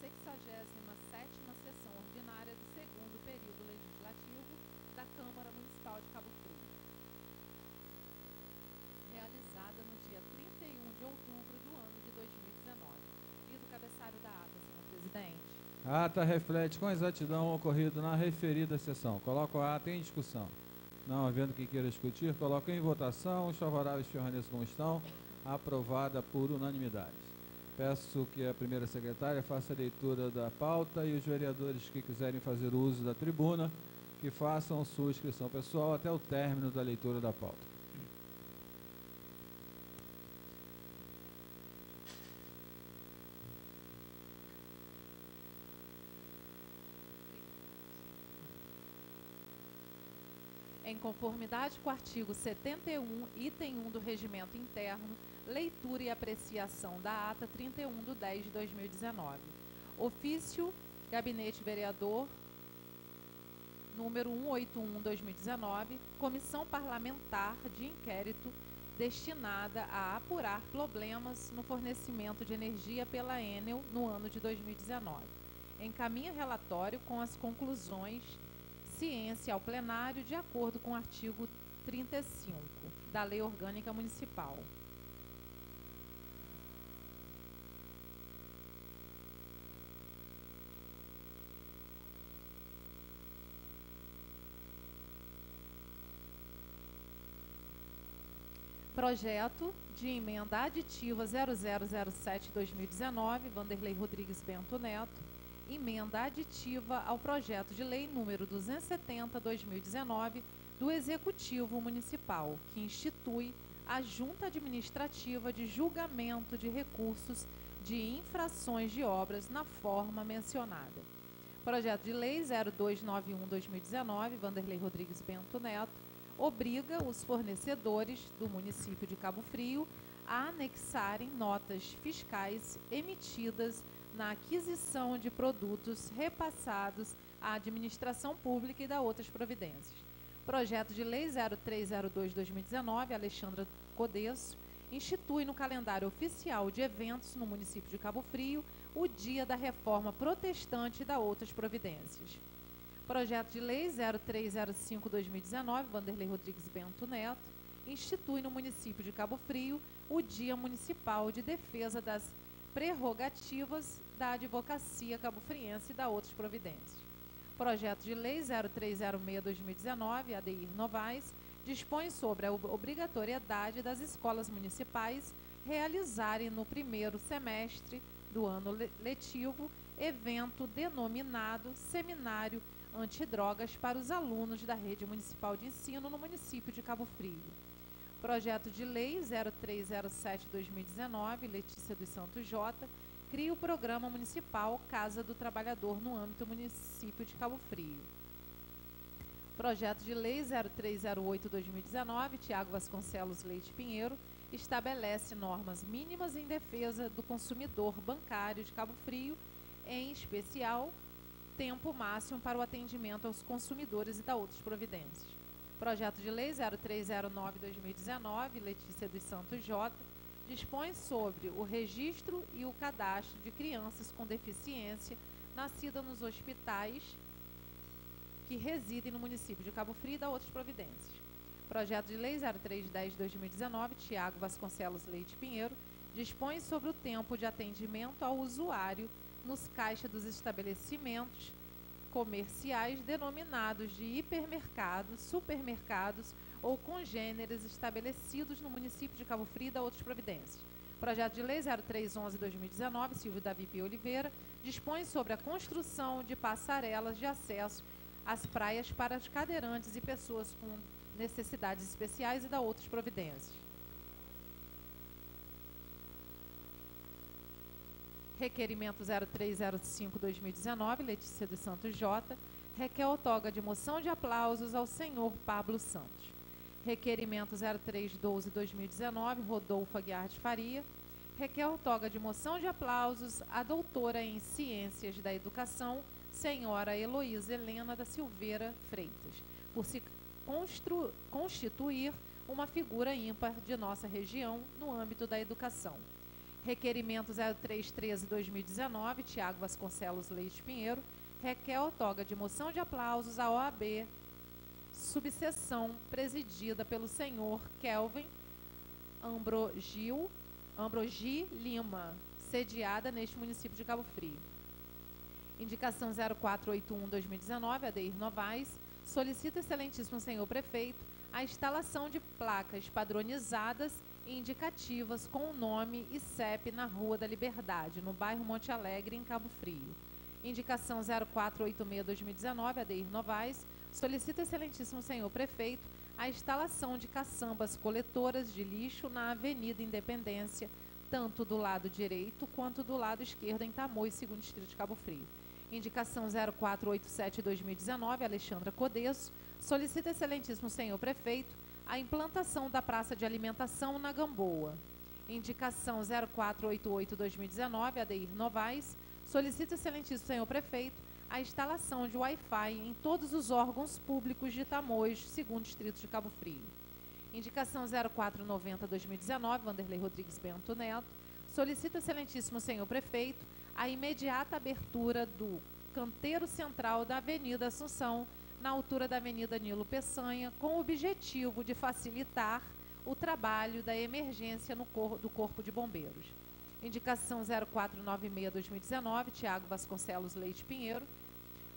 67ª sessão ordinária do segundo período legislativo da Câmara Municipal de Cabo Frio, realizada no dia 31 de outubro do ano de 2019. Lido o cabeçalho da ata, senhor presidente. A ata reflete com exatidão o ocorrido na referida sessão. Coloco a ata em discussão. Não havendo quem queira discutir, coloco em votação. Os favoráveis permaneçam como estão. Aprovada por unanimidade. Peço que a primeira secretária faça a leitura da pauta e os vereadores que quiserem fazer uso da tribuna, que façam sua inscrição pessoal até o término da leitura da pauta. Em conformidade com o artigo 71, item 1 do Regimento Interno, leitura e apreciação da ata 31/10/2019. Ofício Gabinete Vereador número 181/2019, Comissão Parlamentar de Inquérito destinada a apurar problemas no fornecimento de energia pela Enel no ano de 2019. Encaminha relatório com as conclusões ciência ao plenário de acordo com o artigo 35 da Lei Orgânica Municipal. Projeto de emenda aditiva 0007/2019, Vanderlei Rodrigues Bento Neto. Emenda aditiva ao projeto de lei número 270/2019 do Executivo Municipal, que institui a Junta Administrativa de Julgamento de Recursos de Infrações de Obras na forma mencionada. Projeto de lei 0291/2019, Vanderlei Rodrigues Bento Neto, obriga os fornecedores do município de Cabo Frio a anexarem notas fiscais emitidas na aquisição de produtos repassados à administração pública e da outras providências. Projeto de lei 0302/2019, Alexandra Codesso, institui no calendário oficial de eventos no município de Cabo Frio o Dia da Reforma Protestante e da outras providências. Projeto de lei 0305/2019, Vanderlei Rodrigues Bento Neto, institui no município de Cabo Frio o Dia Municipal de Defesa das Prerrogativas da Advocacia Cabo-Friense e da outras providências. Projeto de lei 0306/2019, Adeir Novaes, dispõe sobre a obrigatoriedade das escolas municipais realizarem no primeiro semestre do ano letivo evento denominado Seminário Antidrogas para os alunos da Rede Municipal de Ensino no município de Cabo Frio. Projeto de lei 0307/2019, Letícia dos Santos Jota, cria o Programa Municipal Casa do Trabalhador no âmbito município de Cabo Frio. Projeto de lei 0308/2019, Tiago Vasconcelos Leite Pinheiro, estabelece normas mínimas em defesa do consumidor bancário de Cabo Frio, em especial, tempo máximo para o atendimento aos consumidores e da outras providências. Projeto de lei 0309/2019, Letícia dos Santos Jota, dispõe sobre o registro e o cadastro de crianças com deficiência nascidas nos hospitais que residem no município de Cabo Frio e da outras providências. Projeto de lei 0310/2019, Tiago Vasconcelos Leite Pinheiro, dispõe sobre o tempo de atendimento ao usuário nos caixas dos estabelecimentos comerciais denominados de hipermercados, supermercados ou congêneres estabelecidos no município de Cabo Frio e da outras providências. Projeto de lei 0311/2019, Silvio Davi P. Oliveira, dispõe sobre a construção de passarelas de acesso às praias para os cadeirantes e pessoas com necessidades especiais e da outras providências. Requerimento 0305/2019, Letícia dos Santos Jota, requer outorga de moção de aplausos ao senhor Pablo Santos. Requerimento 0312/2019, Rodolfo Aguiar de Faria, requer outorga de moção de aplausos à doutora em Ciências da Educação, senhora Heloísa Helena da Silveira Freitas, por se constituir uma figura ímpar de nossa região no âmbito da educação. Requerimento 0313-2019, Tiago Vasconcelos Leite Pinheiro, Raquel Toga de moção de aplausos à OAB, subseção presidida pelo senhor Kelvin Ambrogi Lima, sediada neste município de Cabo Frio. Indicação 0481-2019, Adeir Novaes, solicita excelentíssimo senhor prefeito a instalação de placas padronizadas e indicativas com o nome e CEP na Rua da Liberdade, no bairro Monte Alegre, em Cabo Frio. Indicação 0486-2019, Adeir Novaes, solicita excelentíssimo senhor prefeito a instalação de caçambas coletoras de lixo na Avenida Independência, tanto do lado direito quanto do lado esquerdo, em Tamoios, segundo distrito de Cabo Frio. Indicação 0487-2019, Alexandra Codesso, solicita excelentíssimo senhor prefeito a implantação da praça de alimentação na Gamboa. Indicação 0488-2019, Adeir Novaes, solicita excelentíssimo senhor prefeito a instalação de Wi-Fi em todos os órgãos públicos de Tamoios, segundo distrito de Cabo Frio. Indicação 0490-2019, Vanderlei Rodrigues Bento Neto, solicita excelentíssimo senhor prefeito a imediata abertura do canteiro central da Avenida Assunção, na altura da Avenida Nilo Peçanha, com o objetivo de facilitar o trabalho da emergência do Corpo de Bombeiros. Indicação 0496-2019, Tiago Vasconcelos Leite Pinheiro,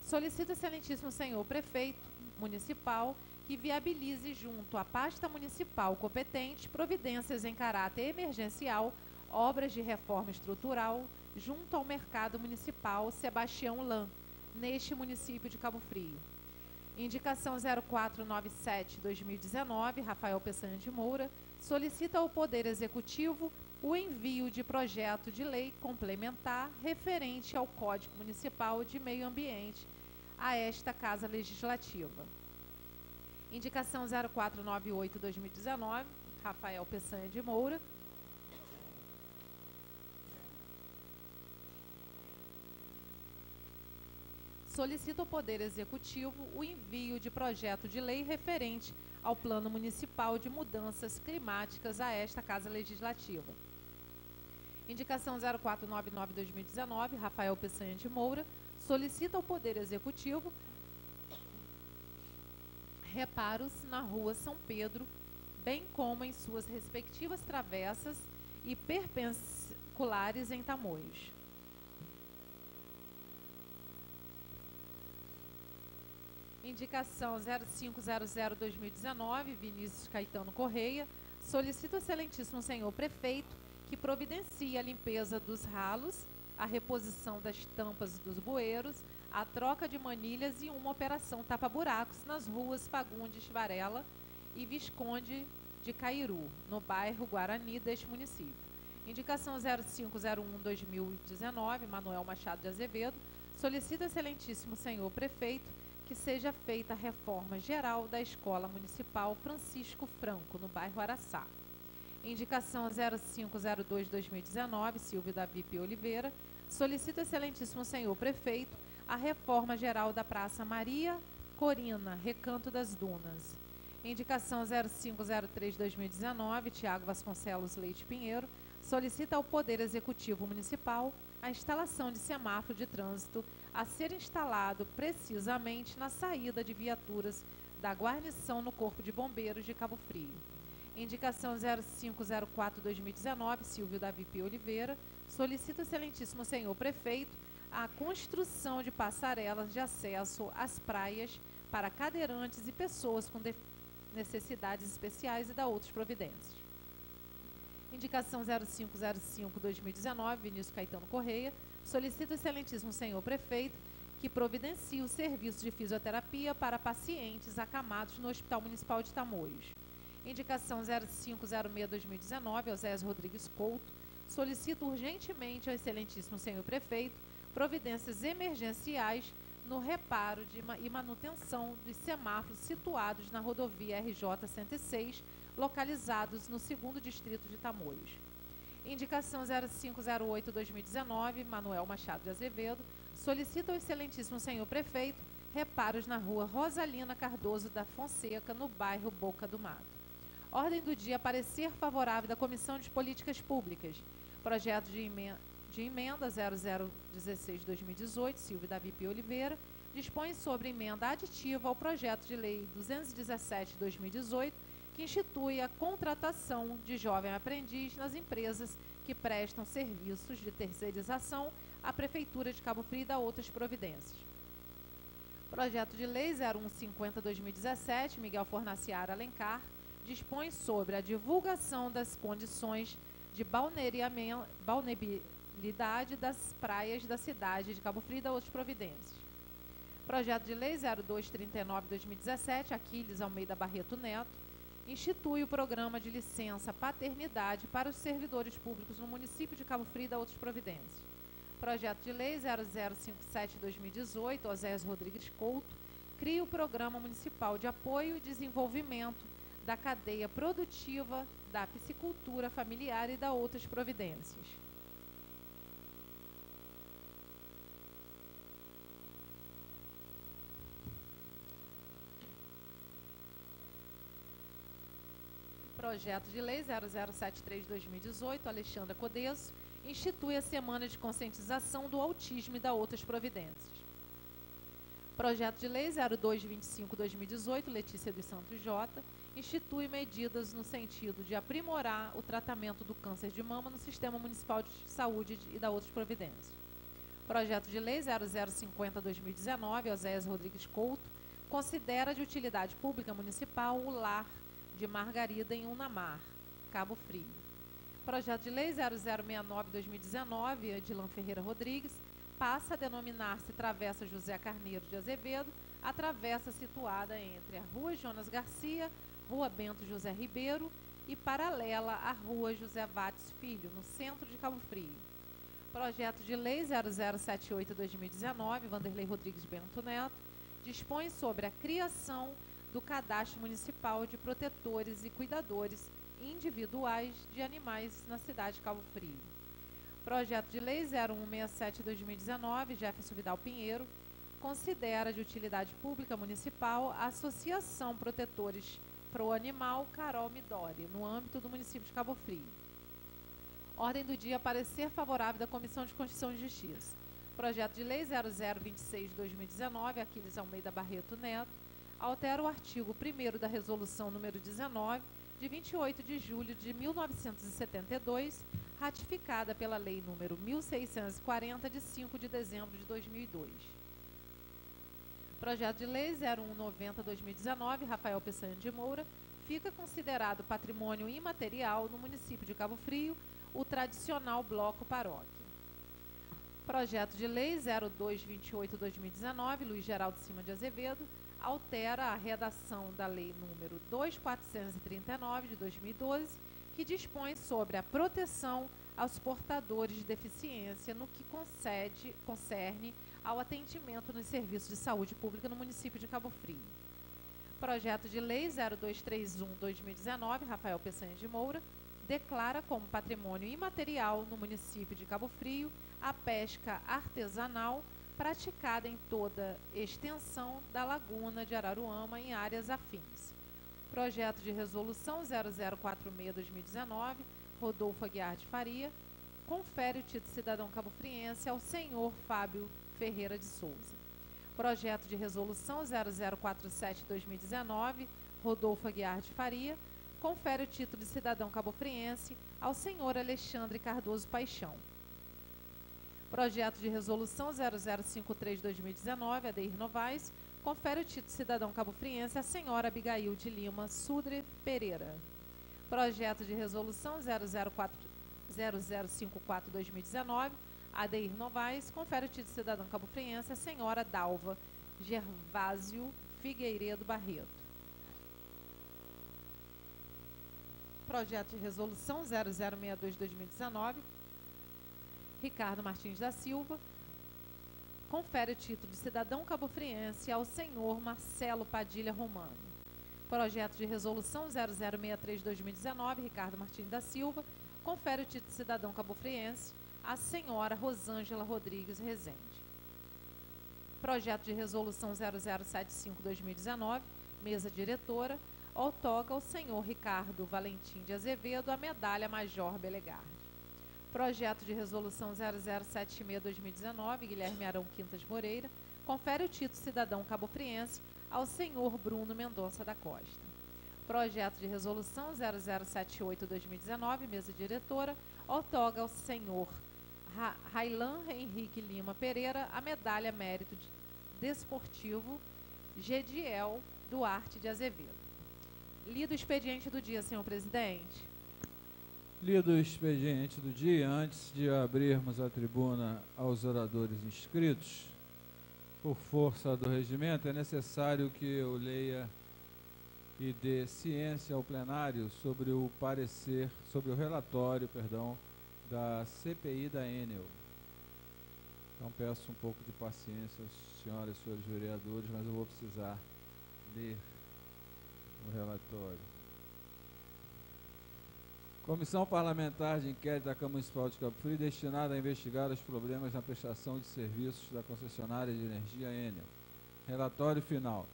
solicita excelentíssimo senhor prefeito municipal que viabilize junto à pasta municipal competente providências em caráter emergencial, obras de reforma estrutural junto ao mercado municipal Sebastião Lan, neste município de Cabo Frio. Indicação 0497-2019, Rafael Peçanha de Moura, solicita ao Poder Executivo o envio de projeto de lei complementar referente ao Código Municipal de Meio Ambiente a esta Casa Legislativa. Indicação 0498-2019, Rafael Peçanha de Moura, solicita ao Poder Executivo o envio de projeto de lei referente ao Plano Municipal de Mudanças Climáticas a esta Casa Legislativa. Indicação 0499-2019, Rafael Peçanha de Moura, solicita ao Poder Executivo reparos na Rua São Pedro, bem como em suas respectivas travessas e perpendiculares em Tamoios. Indicação 0500-2019, Vinícius Caetano Correia, solicita ao excelentíssimo senhor prefeito que providencie a limpeza dos ralos, a reposição das tampas dos bueiros, a troca de manilhas e uma operação tapa-buracos nas ruas Fagundes Varela e Visconde de Cairu, no bairro Guarani deste município. Indicação 0501-2019, Manuel Machado de Azevedo, solicita ao excelentíssimo senhor prefeito que seja feita a reforma geral da Escola Municipal Francisco Franco, no bairro Araçá. Indicação 0502-2019, Silvio Davi Oliveira, solicita ao excelentíssimo senhor prefeito a reforma geral da Praça Maria Corina, Recanto das Dunas. Indicação 0503-2019, Tiago Vasconcelos Leite Pinheiro, solicita ao Poder Executivo Municipal a instalação de semáforo de trânsito a ser instalado precisamente na saída de viaturas da guarnição no Corpo de Bombeiros de Cabo Frio. Indicação 0504-2019, Silvio Davi Oliveira, solicita ao excelentíssimo senhor prefeito a construção de passarelas de acesso às praias para cadeirantes e pessoas com necessidades especiais e da outras providências. Indicação 0505-2019, Vinícius Caetano Correia, solicita ao excelentíssimo senhor prefeito que providencie o serviço de fisioterapia para pacientes acamados no Hospital Municipal de Tamoios. Indicação 0506-2019, Osésio Rodrigues Couto, solicita urgentemente ao excelentíssimo senhor prefeito providências emergenciais no reparo e manutenção dos semáforos situados na rodovia RJ 106, localizados no 2º Distrito de Tamoios. Indicação 0508-2019, Manuel Machado de Azevedo, solicita ao excelentíssimo senhor prefeito reparos na rua Rosalina Cardoso da Fonseca, no bairro Boca do Mato. Ordem do dia: parecer favorável da Comissão de Políticas Públicas. Projeto de emenda 0016/2018, Silvio Davi P. Oliveira, dispõe sobre emenda aditiva ao projeto de lei 217/2018, que institui a contratação de jovem aprendiz nas empresas que prestam serviços de terceirização à Prefeitura de Cabo Frio e dá outras providências. Projeto de lei 0150/2017, Miguel Fornaciara Alencar, dispõe sobre a divulgação das condições de balneabilidade das praias da cidade de Cabo Frio e dá outras providências. Projeto de lei 0239/2017, Aquiles Almeida Barreto Neto, institui o programa de licença paternidade para os servidores públicos no município de Cabo Frio e dá outras providências. Projeto de lei 0057/2018, Oséias Rodrigues Couto, cria o Programa Municipal de Apoio e Desenvolvimento da Cadeia Produtiva da Piscicultura Familiar e dá outras providências. Projeto de lei 0073/2018, Alexandra Codesso, institui a Semana de Conscientização do Autismo e dá outras providências. Projeto de lei 0225/2018, Letícia dos Santos Jota, institui medidas no sentido de aprimorar o tratamento do câncer de mama no Sistema Municipal de Saúde e dá outras providências. Projeto de lei 0050/2019, Oséias Rodrigues Couto, considera de utilidade pública municipal o lar de Margarida em Unamar, Cabo Frio. Projeto de lei 0069/2019, Edilan Ferreira Rodrigues, passa a denominar-se Travessa José Carneiro de Azevedo, a travessa situada entre a Rua Jonas Garcia, Rua Bento José Ribeiro e paralela à Rua José Vates Filho, no centro de Cabo Frio. Projeto de lei 0078/2019, Vanderlei Rodrigues Bento Neto, dispõe sobre a criação do Cadastro Municipal de Protetores e Cuidadores Individuais de Animais na cidade de Cabo Frio. Projeto de lei 0167/2019, Jefferson Vidal Pinheiro, considera de utilidade pública municipal a Associação Protetores Pro Animal Carol Midori, no âmbito do município de Cabo Frio. Ordem do dia, parecer favorável da Comissão de Constituição e Justiça. Projeto de lei 0026/2019, Aquiles Almeida Barreto Neto, altera o artigo 1º da Resolução número 19, de 28 de julho de 1972, ratificada pela Lei número 1640, de 5 de dezembro de 2002. Projeto de lei 0190/2019, Rafael Peçanha de Moura, fica considerado patrimônio imaterial no município de Cabo Frio o tradicional bloco paróquia. Projeto de lei 0228/2019, Luiz Geraldo Cima de Azevedo, altera a redação da Lei número 2439 de 2012, que dispõe sobre a proteção aos portadores de deficiência no que concerne ao atendimento nos serviços de saúde pública no município de Cabo Frio. Projeto de lei 0231/2019, Rafael Peçanha de Moura, declara como patrimônio imaterial no município de Cabo Frio a pesca artesanal praticada em toda extensão da Laguna de Araruama em áreas afins. Projeto de resolução 0046/2019, Rodolfo Aguiar de Faria, confere o título de cidadão cabo-friense ao senhor Fábio Ferreira de Souza. Projeto de resolução 0047/2019, Rodolfo Aguiar de Faria, confere o título de cidadão cabo-friense ao senhor Alexandre Cardoso Paixão. Projeto de resolução 0053/2019, Adeir Novaes, confere o título de cidadão cabo-friense à senhora Abigail de Lima Sudre Pereira. Projeto de resolução 0054/2019, Adeir Novaes, confere o título de cidadão cabo-friense à senhora Dalva Gervásio Figueiredo Barreto. Projeto de resolução 0062/2019, Ricardo Martins da Silva, confere o título de cidadão cabo-friense ao senhor Marcelo Padilha Romano. Projeto de resolução 0063/2019, Ricardo Martins da Silva, confere o título de cidadão cabo-friense à senhora Rosângela Rodrigues Rezende. Projeto de resolução 0075/2019, mesa diretora, outorga ao senhor Ricardo Valentim de Azevedo a medalha Major Belegarde. Projeto de Resolução 0076/2019, Guilherme Arão Quintas Moreira, confere o título cidadão cabo-friense ao senhor Bruno Mendonça da Costa. Projeto de Resolução 0078/2019, mesa diretora, outorga ao senhor Railan Henrique Lima Pereira a medalha Mérito Desportivo Gediel Duarte de Azevedo. Lido o expediente do dia, senhor presidente. Lido o expediente do dia, antes de abrirmos a tribuna aos oradores inscritos, por força do regimento, é necessário que eu leia e dê ciência ao plenário sobre o parecer, sobre o relatório, da CPI da Enel. Então peço um pouco de paciência aos senhoras e senhores vereadores, mas eu vou precisar ler o relatório. Comissão Parlamentar de Inquérito da Câmara Municipal de Cabo Frio, destinada a investigar os problemas na prestação de serviços da concessionária de energia Enel. Relatório final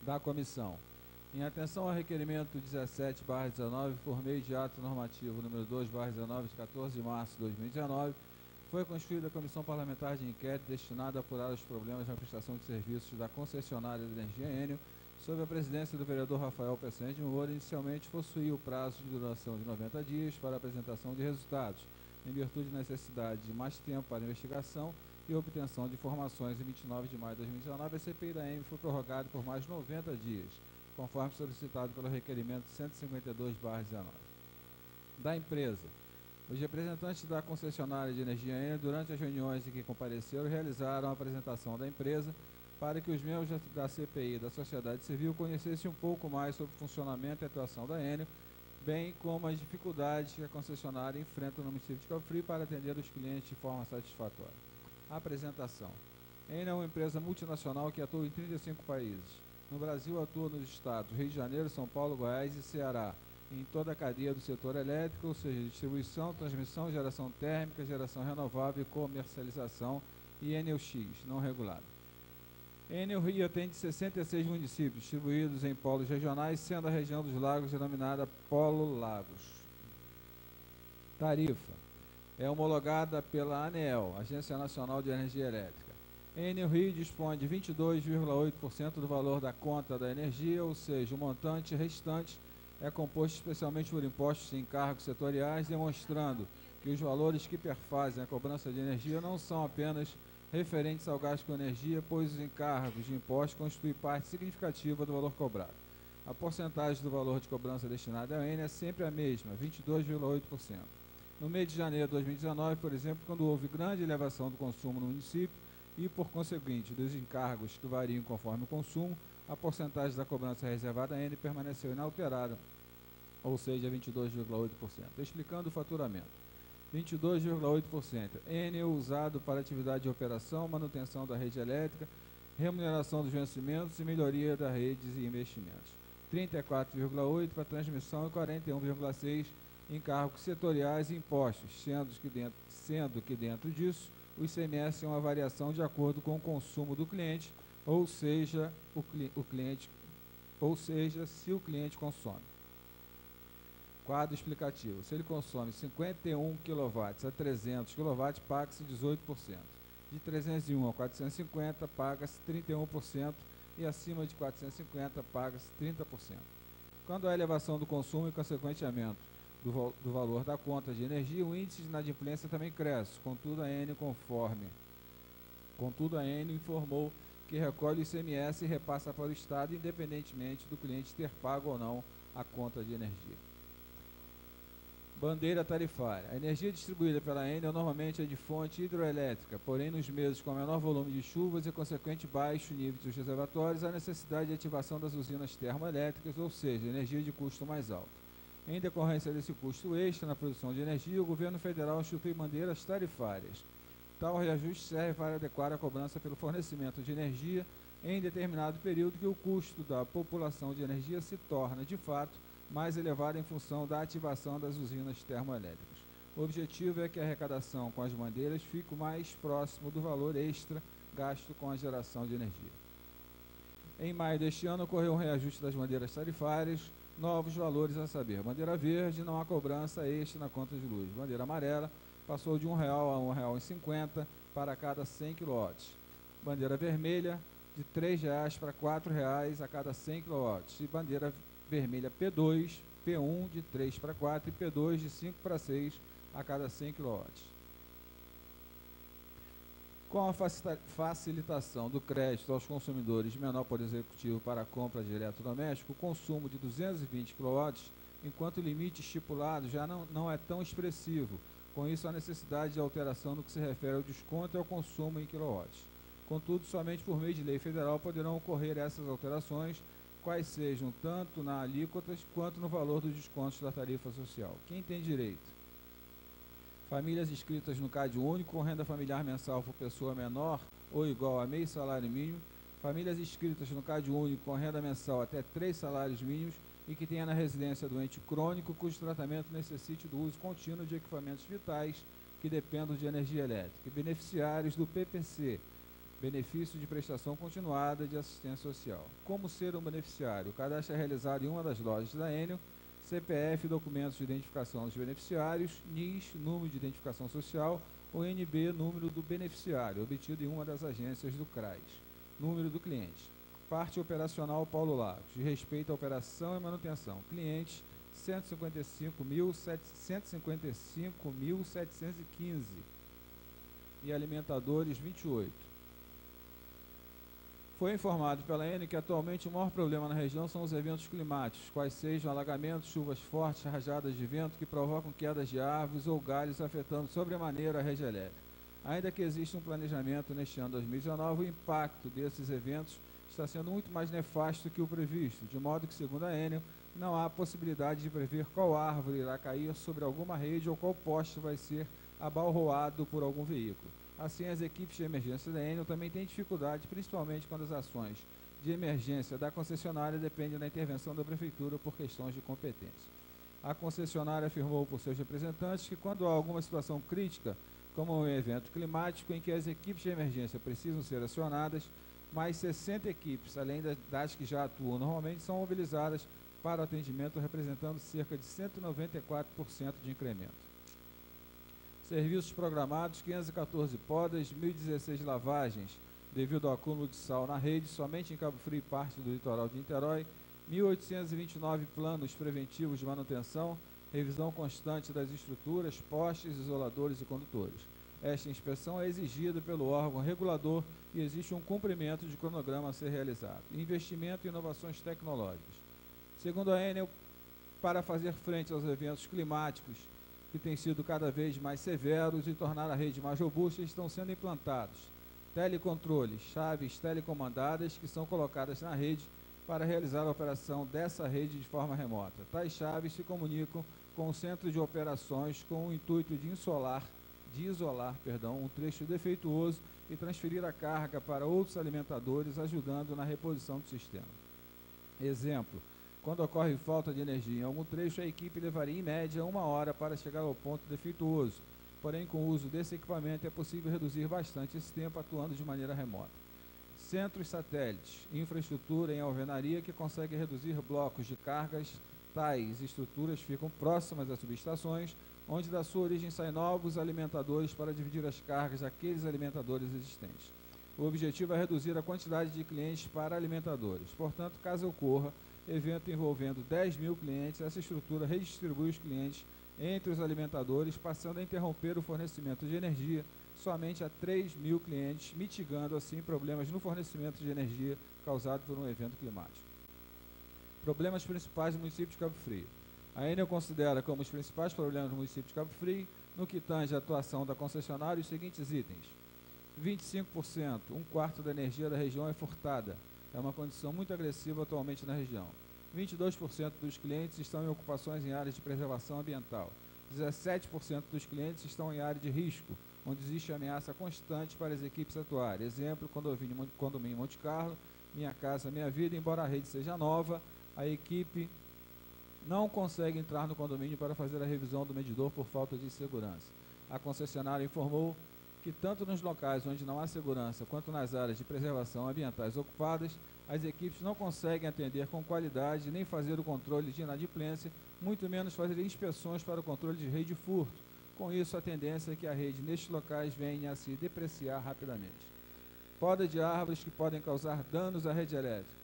da comissão. Em atenção ao requerimento 17/19, por meio de ato normativo número 2/19, de 14 de março de 2019, foi constituída a Comissão Parlamentar de Inquérito destinada a apurar os problemas na prestação de serviços da concessionária de energia Enel, sob a presidência do vereador Rafael Pecém de Moura. Inicialmente possuía o prazo de duração de 90 dias para a apresentação de resultados, em virtude da necessidade de mais tempo para investigação e obtenção de informações. Em 29 de maio de 2019, a CPI da Enel foi prorrogada por mais 90 dias, conforme solicitado pelo requerimento 152/19. Da empresa. Os representantes da concessionária de energia Enel, durante as reuniões em que compareceram, realizaram a apresentação da empresa para que os membros da CPI e da sociedade civil conhecessem um pouco mais sobre o funcionamento e atuação da Enel, bem como as dificuldades que a concessionária enfrenta no município de Cabo Frio para atender os clientes de forma satisfatória. Apresentação. Enel é uma empresa multinacional que atua em 35 países. No Brasil, atua nos estados Rio de Janeiro, São Paulo, Goiás e Ceará, em toda a cadeia do setor elétrico, ou seja, distribuição, transmissão, geração térmica, geração renovável e comercialização, e Enel X, não regulado. Enel Rio atende 66 municípios, distribuídos em polos regionais, sendo a região dos lagos denominada Polo Lagos. Tarifa. É homologada pela ANEEL, Agência Nacional de Energia Elétrica. Enel Rio dispõe de 22,8% do valor da conta da energia, ou seja, o montante restante é composto especialmente por impostos e encargos setoriais, demonstrando que os valores que perfazem a cobrança de energia não são apenas referentes ao gasto com energia, pois os encargos de impostos constituem parte significativa do valor cobrado. A porcentagem do valor de cobrança destinada à Enel é sempre a mesma, 22,8%. No mês de janeiro de 2019, por exemplo, quando houve grande elevação do consumo no município e, por conseguinte, dos encargos que variam conforme o consumo, a porcentagem da cobrança reservada à Enel permaneceu inalterada, ou seja, 22,8%. Explicando o faturamento. 22,8%. Enel usado para atividade de operação, manutenção da rede elétrica, remuneração dos vencimentos e melhoria das redes e investimentos. 34,8% para transmissão e 41,6% encargos setoriais e impostos, sendo que dentro disso o ICMS é uma variação de acordo com o consumo do cliente, ou seja, se o cliente consome. Quadro explicativo. Se ele consome 51 kW a 300 kW, paga-se 18%. De 301 a 450, paga-se 31%. E acima de 450, paga-se 30%. Quando há elevação do consumo e consequente aumento do valor da conta de energia, o índice de inadimplência também cresce. Contudo, a Enel informou que recolhe o ICMS e repassa para o Estado, independentemente do cliente ter pago ou não a conta de energia. Bandeira tarifária. A energia distribuída pela Enel normalmente é de fonte hidroelétrica, porém nos meses com menor volume de chuvas e consequente baixo nível dos reservatórios, há necessidade de ativação das usinas termoelétricas, ou seja, energia de custo mais alto. Em decorrência desse custo extra na produção de energia, o governo federal institui bandeiras tarifárias. Tal reajuste serve para adequar a cobrança pelo fornecimento de energia em determinado período que o custo da população de energia se torna, de fato, mais elevado em função da ativação das usinas termoelétricas. O objetivo é que a arrecadação com as bandeiras fique mais próximo do valor extra gasto com a geração de energia. Em maio deste ano, ocorreu um reajuste das bandeiras tarifárias, novos valores a saber. Bandeira verde, não há cobrança extra na conta de luz. Bandeira amarela, passou de R$ 1,00 a R$ 1,50 para cada 100 kW. Bandeira vermelha, de R$ 3,00 para R$ 4,00 a cada 100 kW. E bandeira vermelha P2, P1 de 3 para 4 e P2 de 5 para 6 a cada 100 kW. Com a facilitação do crédito aos consumidores de menor poder executivo para a compra de eletrodoméstico, o consumo de 220 kW, enquanto o limite estipulado já não é tão expressivo. Com isso, há necessidade de alteração no que se refere ao desconto e ao consumo em quilowatts. Contudo, somente por meio de lei federal poderão ocorrer essas alterações, quais sejam tanto na alíquotas quanto no valor dos descontos da tarifa social. Quem tem direito? Famílias inscritas no CAD único com renda familiar mensal por pessoa menor ou igual a meio salário mínimo, famílias inscritas no CAD único com renda mensal até 3 salários mínimos e que tenha na residência doente crônico cujo tratamento necessite do uso contínuo de equipamentos vitais que dependam de energia elétrica, e beneficiários do PPC, benefício de prestação continuada de assistência social. Como ser um beneficiário? O cadastro é realizado em uma das lojas da Enel, CPF, documentos de identificação dos beneficiários, NIS, número de identificação social, ou NB, número do beneficiário, obtido em uma das agências do CRAS. Número do cliente. Parte operacional Paulo Lagos, de respeito à operação e manutenção. Clientes 155.715 e alimentadores 28. Foi informado pela Enel que atualmente o maior problema na região são os eventos climáticos, quais sejam alagamentos, chuvas fortes, rajadas de vento que provocam quedas de árvores ou galhos afetando sobremaneira a rede elétrica. Ainda que exista um planejamento neste ano 2019, o impacto desses eventos está sendo muito mais nefasto que o previsto, de modo que, segundo a Enel, não há possibilidade de prever qual árvore irá cair sobre alguma rede ou qual poste vai ser abalroado por algum veículo. Assim, as equipes de emergência da Enel também têm dificuldade, principalmente quando as ações de emergência da concessionária dependem da intervenção da Prefeitura por questões de competência. A concessionária afirmou por seus representantes que quando há alguma situação crítica, como um evento climático em que as equipes de emergência precisam ser acionadas, mais 60 equipes, além das que já atuam normalmente, são mobilizadas para o atendimento, representando cerca de 194% de incremento. Serviços programados, 514 podas, 1.016 lavagens, devido ao acúmulo de sal na rede, somente em Cabo Frio e parte do litoral de Niterói, 1.829 planos preventivos de manutenção, revisão constante das estruturas, postes, isoladores e condutores. Esta inspeção é exigida pelo órgão regulador e existe um cumprimento de cronograma a ser realizado. Investimento e inovações tecnológicas. Segundo a Enel, para fazer frente aos eventos climáticos que têm sido cada vez mais severos e tornar a rede mais robusta, estão sendo implantados telecontroles, chaves telecomandadas que são colocadas na rede para realizar a operação dessa rede de forma remota. Tais chaves se comunicam com o centro de operações com o intuito de isolar um trecho defeituoso e transferir a carga para outros alimentadores, ajudando na reposição do sistema. Exemplo: quando ocorre falta de energia em algum trecho, a equipe levaria em média 1 hora para chegar ao ponto defeituoso. Porém, com o uso desse equipamento é possível reduzir bastante esse tempo atuando de maneira remota. Centros satélites, infraestrutura em alvenaria que consegue reduzir blocos de cargas. Tais estruturas ficam próximas às subestações, onde da sua origem saem novos alimentadores para dividir as cargas daqueles alimentadores existentes. O objetivo é reduzir a quantidade de clientes para alimentadores. Portanto, caso ocorra evento envolvendo 10.000 clientes, essa estrutura redistribui os clientes entre os alimentadores, passando a interromper o fornecimento de energia somente a 3.000 clientes, mitigando assim problemas no fornecimento de energia causado por um evento climático. Problemas principais do município de Cabo Frio. A Enel considera como os principais problemas do município de Cabo Frio, no que tange a atuação da concessionária, os seguintes itens: 25%, um quarto da energia da região é furtada. É uma condição muito agressiva atualmente na região. 22% dos clientes estão em ocupações em áreas de preservação ambiental. 17% dos clientes estão em área de risco, onde existe ameaça constante para as equipes atuarem. Exemplo, condomínio Monte Carlo, Minha Casa Minha Vida. Embora a rede seja nova, a equipe não consegue entrar no condomínio para fazer a revisão do medidor por falta de segurança. A concessionária informou que tanto nos locais onde não há segurança quanto nas áreas de preservação ambientais ocupadas, as equipes não conseguem atender com qualidade nem fazer o controle de inadimplência, muito menos fazer inspeções para o controle de rede de furto. Com isso, a tendência é que a rede nestes locais venha a se depreciar rapidamente. Poda de árvores que podem causar danos à rede elétrica.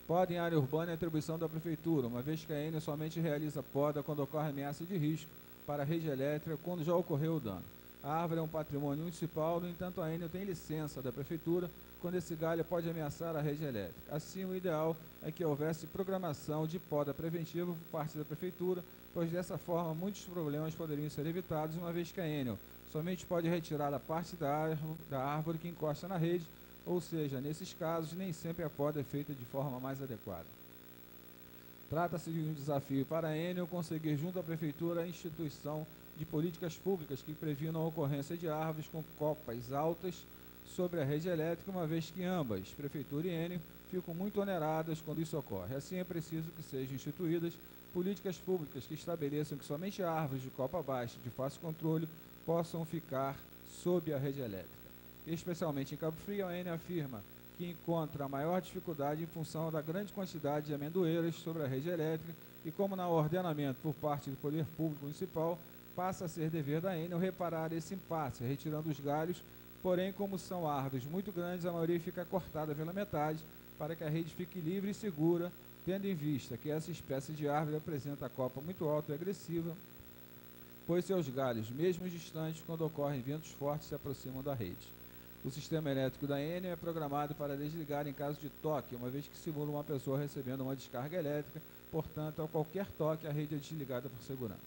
Poda em área urbana é atribuição da Prefeitura, uma vez que a Enel somente realiza poda quando ocorre ameaça de risco para a rede elétrica quando já ocorreu o dano. A árvore é um patrimônio municipal, no entanto a Enel tem licença da Prefeitura quando esse galho pode ameaçar a rede elétrica. Assim, o ideal é que houvesse programação de poda preventiva por parte da Prefeitura, pois dessa forma muitos problemas poderiam ser evitados, uma vez que a Enel somente pode retirar a parte da árvore que encosta na rede, ou seja, nesses casos, nem sempre a poda é feita de forma mais adequada. Trata-se de um desafio para a Enel conseguir junto à Prefeitura a instituição de políticas públicas que previnam a ocorrência de árvores com copas altas sobre a rede elétrica, uma vez que ambas, Prefeitura e Enel, ficam muito oneradas quando isso ocorre. Assim, é preciso que sejam instituídas políticas públicas que estabeleçam que somente árvores de copa baixa de fácil controle possam ficar sob a rede elétrica. Especialmente em Cabo Frio, a Enel afirma que encontra a maior dificuldade em função da grande quantidade de amendoeiras sobre a rede elétrica e como no ordenamento por parte do Poder Público Municipal, passa a ser dever da Enel reparar esse impasse, retirando os galhos, porém, como são árvores muito grandes, a maioria fica cortada pela metade para que a rede fique livre e segura, tendo em vista que essa espécie de árvore apresenta a copa muito alta e agressiva, pois seus galhos, mesmo distantes, quando ocorrem ventos fortes, se aproximam da rede. O sistema elétrico da Enel é programado para desligar em caso de toque, uma vez que simula uma pessoa recebendo uma descarga elétrica, portanto, a qualquer toque, a rede é desligada por segurança.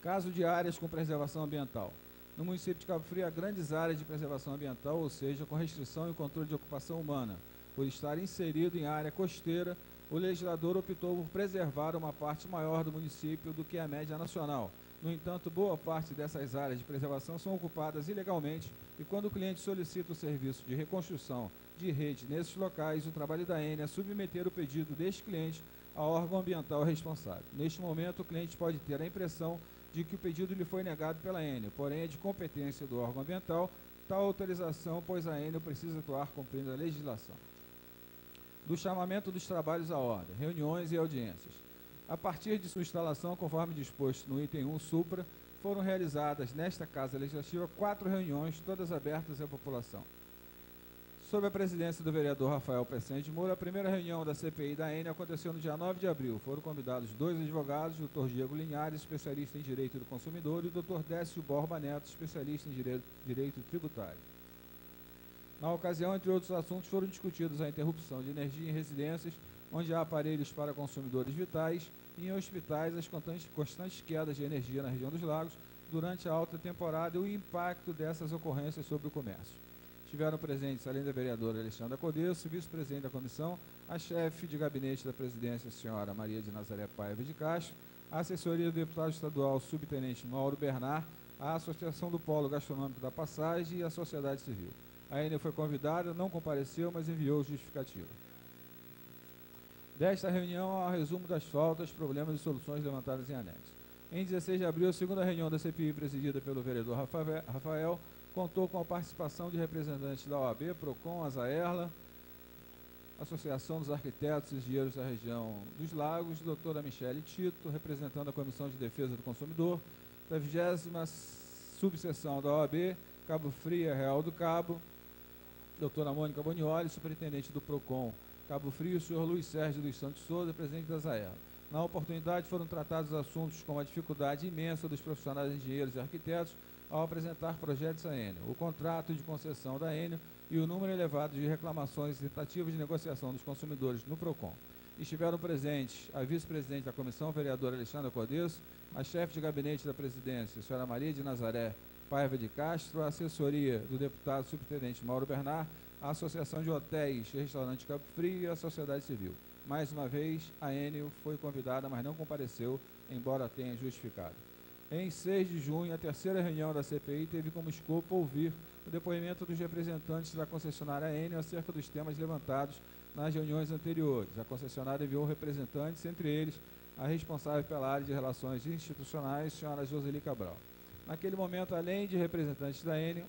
Caso de áreas com preservação ambiental. No município de Cabo Frio, há grandes áreas de preservação ambiental, ou seja, com restrição e controle de ocupação humana. Por estar inserido em área costeira, o legislador optou por preservar uma parte maior do município do que a média nacional. No entanto, boa parte dessas áreas de preservação são ocupadas ilegalmente e quando o cliente solicita o serviço de reconstrução de rede nesses locais, o trabalho da Enel é submeter o pedido deste cliente ao órgão ambiental responsável. Neste momento, o cliente pode ter a impressão de que o pedido lhe foi negado pela Enel, porém é de competência do órgão ambiental tal autorização, pois a Enel precisa atuar cumprindo a legislação. Do chamamento dos trabalhos à ordem, reuniões e audiências. A partir de sua instalação, conforme disposto no item 1 supra, foram realizadas nesta Casa Legislativa 4 reuniões, todas abertas à população. Sob a presidência do vereador Rafael Pecente Moura, a primeira reunião da CPI da Enel aconteceu no dia 9 de abril. Foram convidados 2 advogados, o Dr. Diego Linhares, especialista em Direito do Consumidor, e o Dr. Décio Borba Neto, especialista em Direito Tributário. Na ocasião, entre outros assuntos, foram discutidos a interrupção de energia em residências, onde há aparelhos para consumidores vitais, e em hospitais as constantes quedas de energia na região dos lagos durante a alta temporada e o impacto dessas ocorrências sobre o comércio. Estiveram presentes, além da vereadora Alexandra Codesso, vice-presidente da comissão, a chefe de gabinete da presidência, a senhora Maria de Nazaré Paiva de Castro, a assessoria do deputado estadual subtenente Mauro Bernard, a Associação do Polo Gastronômico da Passagem e a sociedade civil. A Enel foi convidada, não compareceu, mas enviou justificativa. Desta reunião, há o resumo das faltas, problemas e soluções levantadas em anexo. Em 16 de abril, a segunda reunião da CPI, presidida pelo vereador Rafael, contou com a participação de representantes da OAB, PROCON, ASAERLA, Associação dos Arquitetos e Engenheiros da Região dos Lagos, doutora Michele Tito, representando a Comissão de Defesa do Consumidor, da 20ª subseção da OAB, Cabo Frio, Real do Cabo, doutora Mônica Bonioli, superintendente do PROCON, Cabo Frio, o senhor Luiz Sérgio dos Santos Souza, presidente da ASAERLA. Na oportunidade, foram tratados assuntos como a dificuldade imensa dos profissionais engenheiros e arquitetos ao apresentar projetos à Enel, o contrato de concessão da Enel e o número elevado de reclamações e tentativas de negociação dos consumidores no PROCON. Estiveram presentes a vice-presidente da comissão, vereadora Alexandra Codesso, a chefe de gabinete da presidência, a senhora Maria de Nazaré Paiva de Castro, a assessoria do deputado subtenente Mauro Bernard, a Associação de Hotéis e Restaurantes Cabo Frio e a sociedade civil. Mais uma vez, a Enel foi convidada, mas não compareceu, embora tenha justificado. Em 6 de junho, a terceira reunião da CPI teve como escopo ouvir o depoimento dos representantes da concessionária Enel acerca dos temas levantados nas reuniões anteriores. A concessionária enviou representantes, entre eles a responsável pela área de relações institucionais, senhora Joseli Cabral. Naquele momento, além de representantes da Enel,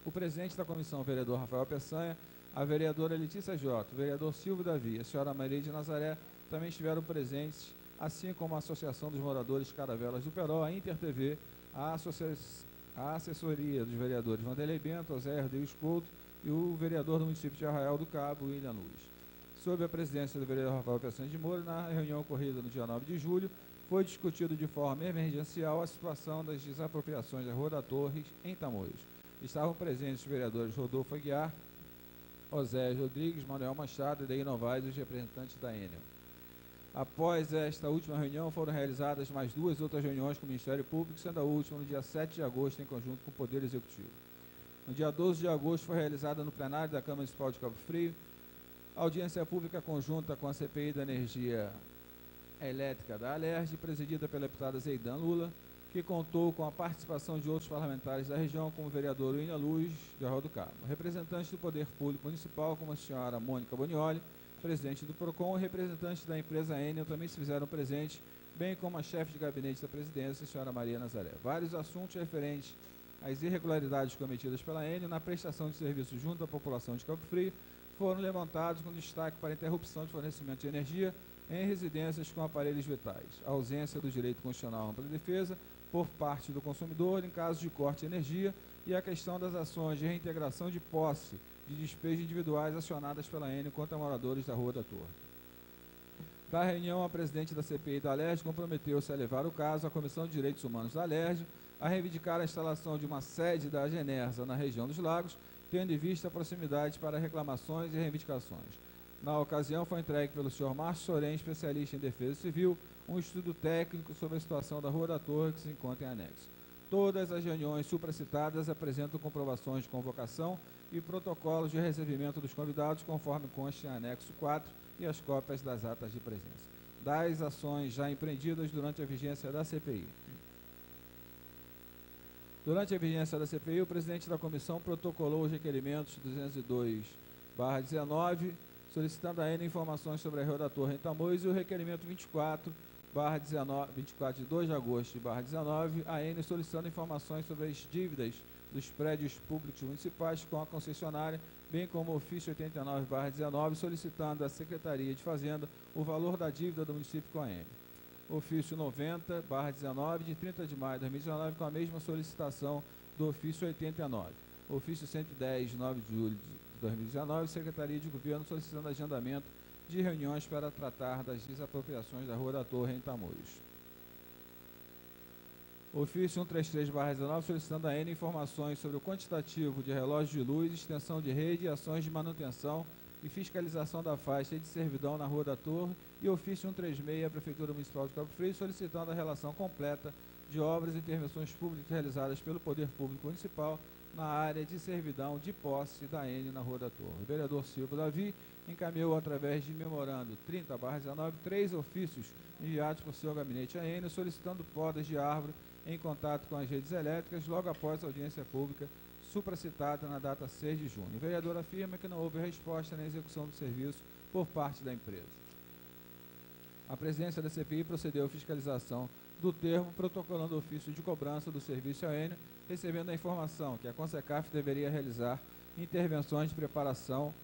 o presidente da comissão, o vereador Rafael Peçanha, a vereadora Letícia Jota, o vereador Silvio Davi, a senhora Maria de Nazaré, também estiveram presentes, assim como a Associação dos Moradores Caravelas do Peró, a InterTV, a assessoria dos vereadores Vanderlei Bento, José Herdeus Couto e o vereador do município de Arraial do Cabo, William Luz. Sob a presidência do vereador Rafael Peçanha de Moura, na reunião ocorrida no dia 9 de julho, foi discutido de forma emergencial a situação das desapropriações da Rua da Torres, em Tamoios. Estavam presentes os vereadores Rodolfo Aguiar, Osés Rodrigues, Manuel Machado e Daí Novaes, os representantes da Enel. Após esta última reunião, foram realizadas mais 2 outras reuniões com o Ministério Público, sendo a última no dia 7 de agosto, em conjunto com o Poder Executivo. No dia 12 de agosto, foi realizada no plenário da Câmara Municipal de Cabo Frio audiência pública conjunta com a CPI da Energia Elétrica da Alerj, presidida pela deputada Zeidan Lula, que contou com a participação de outros parlamentares da região, como o vereador William Luz, de Arraial do Cabo, representantes do Poder Público Municipal, como a senhora Mônica Bonioli, presidente do PROCON, e representantes da empresa Enel também se fizeram presentes, bem como a chefe de gabinete da presidência, a senhora Maria Nazaré. Vários assuntos referentes às irregularidades cometidas pela Enel na prestação de serviços junto à população de Cabo Frio foram levantados com destaque para a interrupção de fornecimento de energia em residências com aparelhos vitais, a ausência do direito constitucional à ampla defesa por parte do consumidor em caso de corte de energia e a questão das ações de reintegração de posse de despejos individuais acionadas pela Enel contra moradores da Rua da Torre. Da reunião, a presidente da CPI da Alerj comprometeu-se a levar o caso à Comissão de Direitos Humanos da Alerj, a reivindicar a instalação de uma sede da Genersa na região dos Lagos, tendo em vista a proximidade para reclamações e reivindicações. Na ocasião, foi entregue pelo senhor Márcio Sorém, especialista em defesa civil, um estudo técnico sobre a situação da Rua da Torre que se encontra em anexo. Todas as reuniões supracitadas apresentam comprovações de convocação e protocolos de recebimento dos convidados, conforme consta em anexo 4 e as cópias das atas de presença das ações já empreendidas durante a vigência da CPI. Durante a vigência da CPI, o presidente da comissão protocolou os requerimentos 202/19, solicitando a Enel informações sobre a Rua da Torre em Tamoios, e o requerimento 24/19, 24 de 2 de agosto, /19, a Enel solicitando informações sobre as dívidas dos prédios públicos municipais com a concessionária, bem como o ofício 89/19, solicitando à Secretaria de Fazenda o valor da dívida do município com a Enel. Ofício 90/19, de 30 de maio de 2019, com a mesma solicitação do ofício 89. Ofício 110, de 9 de julho de 2019, Secretaria de Governo solicitando agendamento de reuniões para tratar das desapropriações da Rua da Torre em Tamoios. Ofício 133/19, solicitando a Enel informações sobre o quantitativo de relógios de luz, extensão de rede e ações de manutenção e fiscalização da faixa e de servidão na Rua da Torre, e ofício 136 à Prefeitura Municipal de Cabo Frio, solicitando a relação completa de obras e intervenções públicas realizadas pelo Poder Público Municipal na área de servidão de posse da Enel na Rua da Torre. O vereador Silvio Davi encaminhou, através de memorando 30/19, 3 ofícios enviados por seu gabinete à Enel, solicitando podas de árvore em contato com as redes elétricas, logo após a audiência pública supracitada na data 6 de junho. O vereador afirma que não houve resposta na execução do serviço por parte da empresa. A presidência da CPI procedeu à fiscalização do termo, protocolando o ofício de cobrança do serviço à Enel, recebendo a informação que a Consecaf deveria realizar intervenções de preparação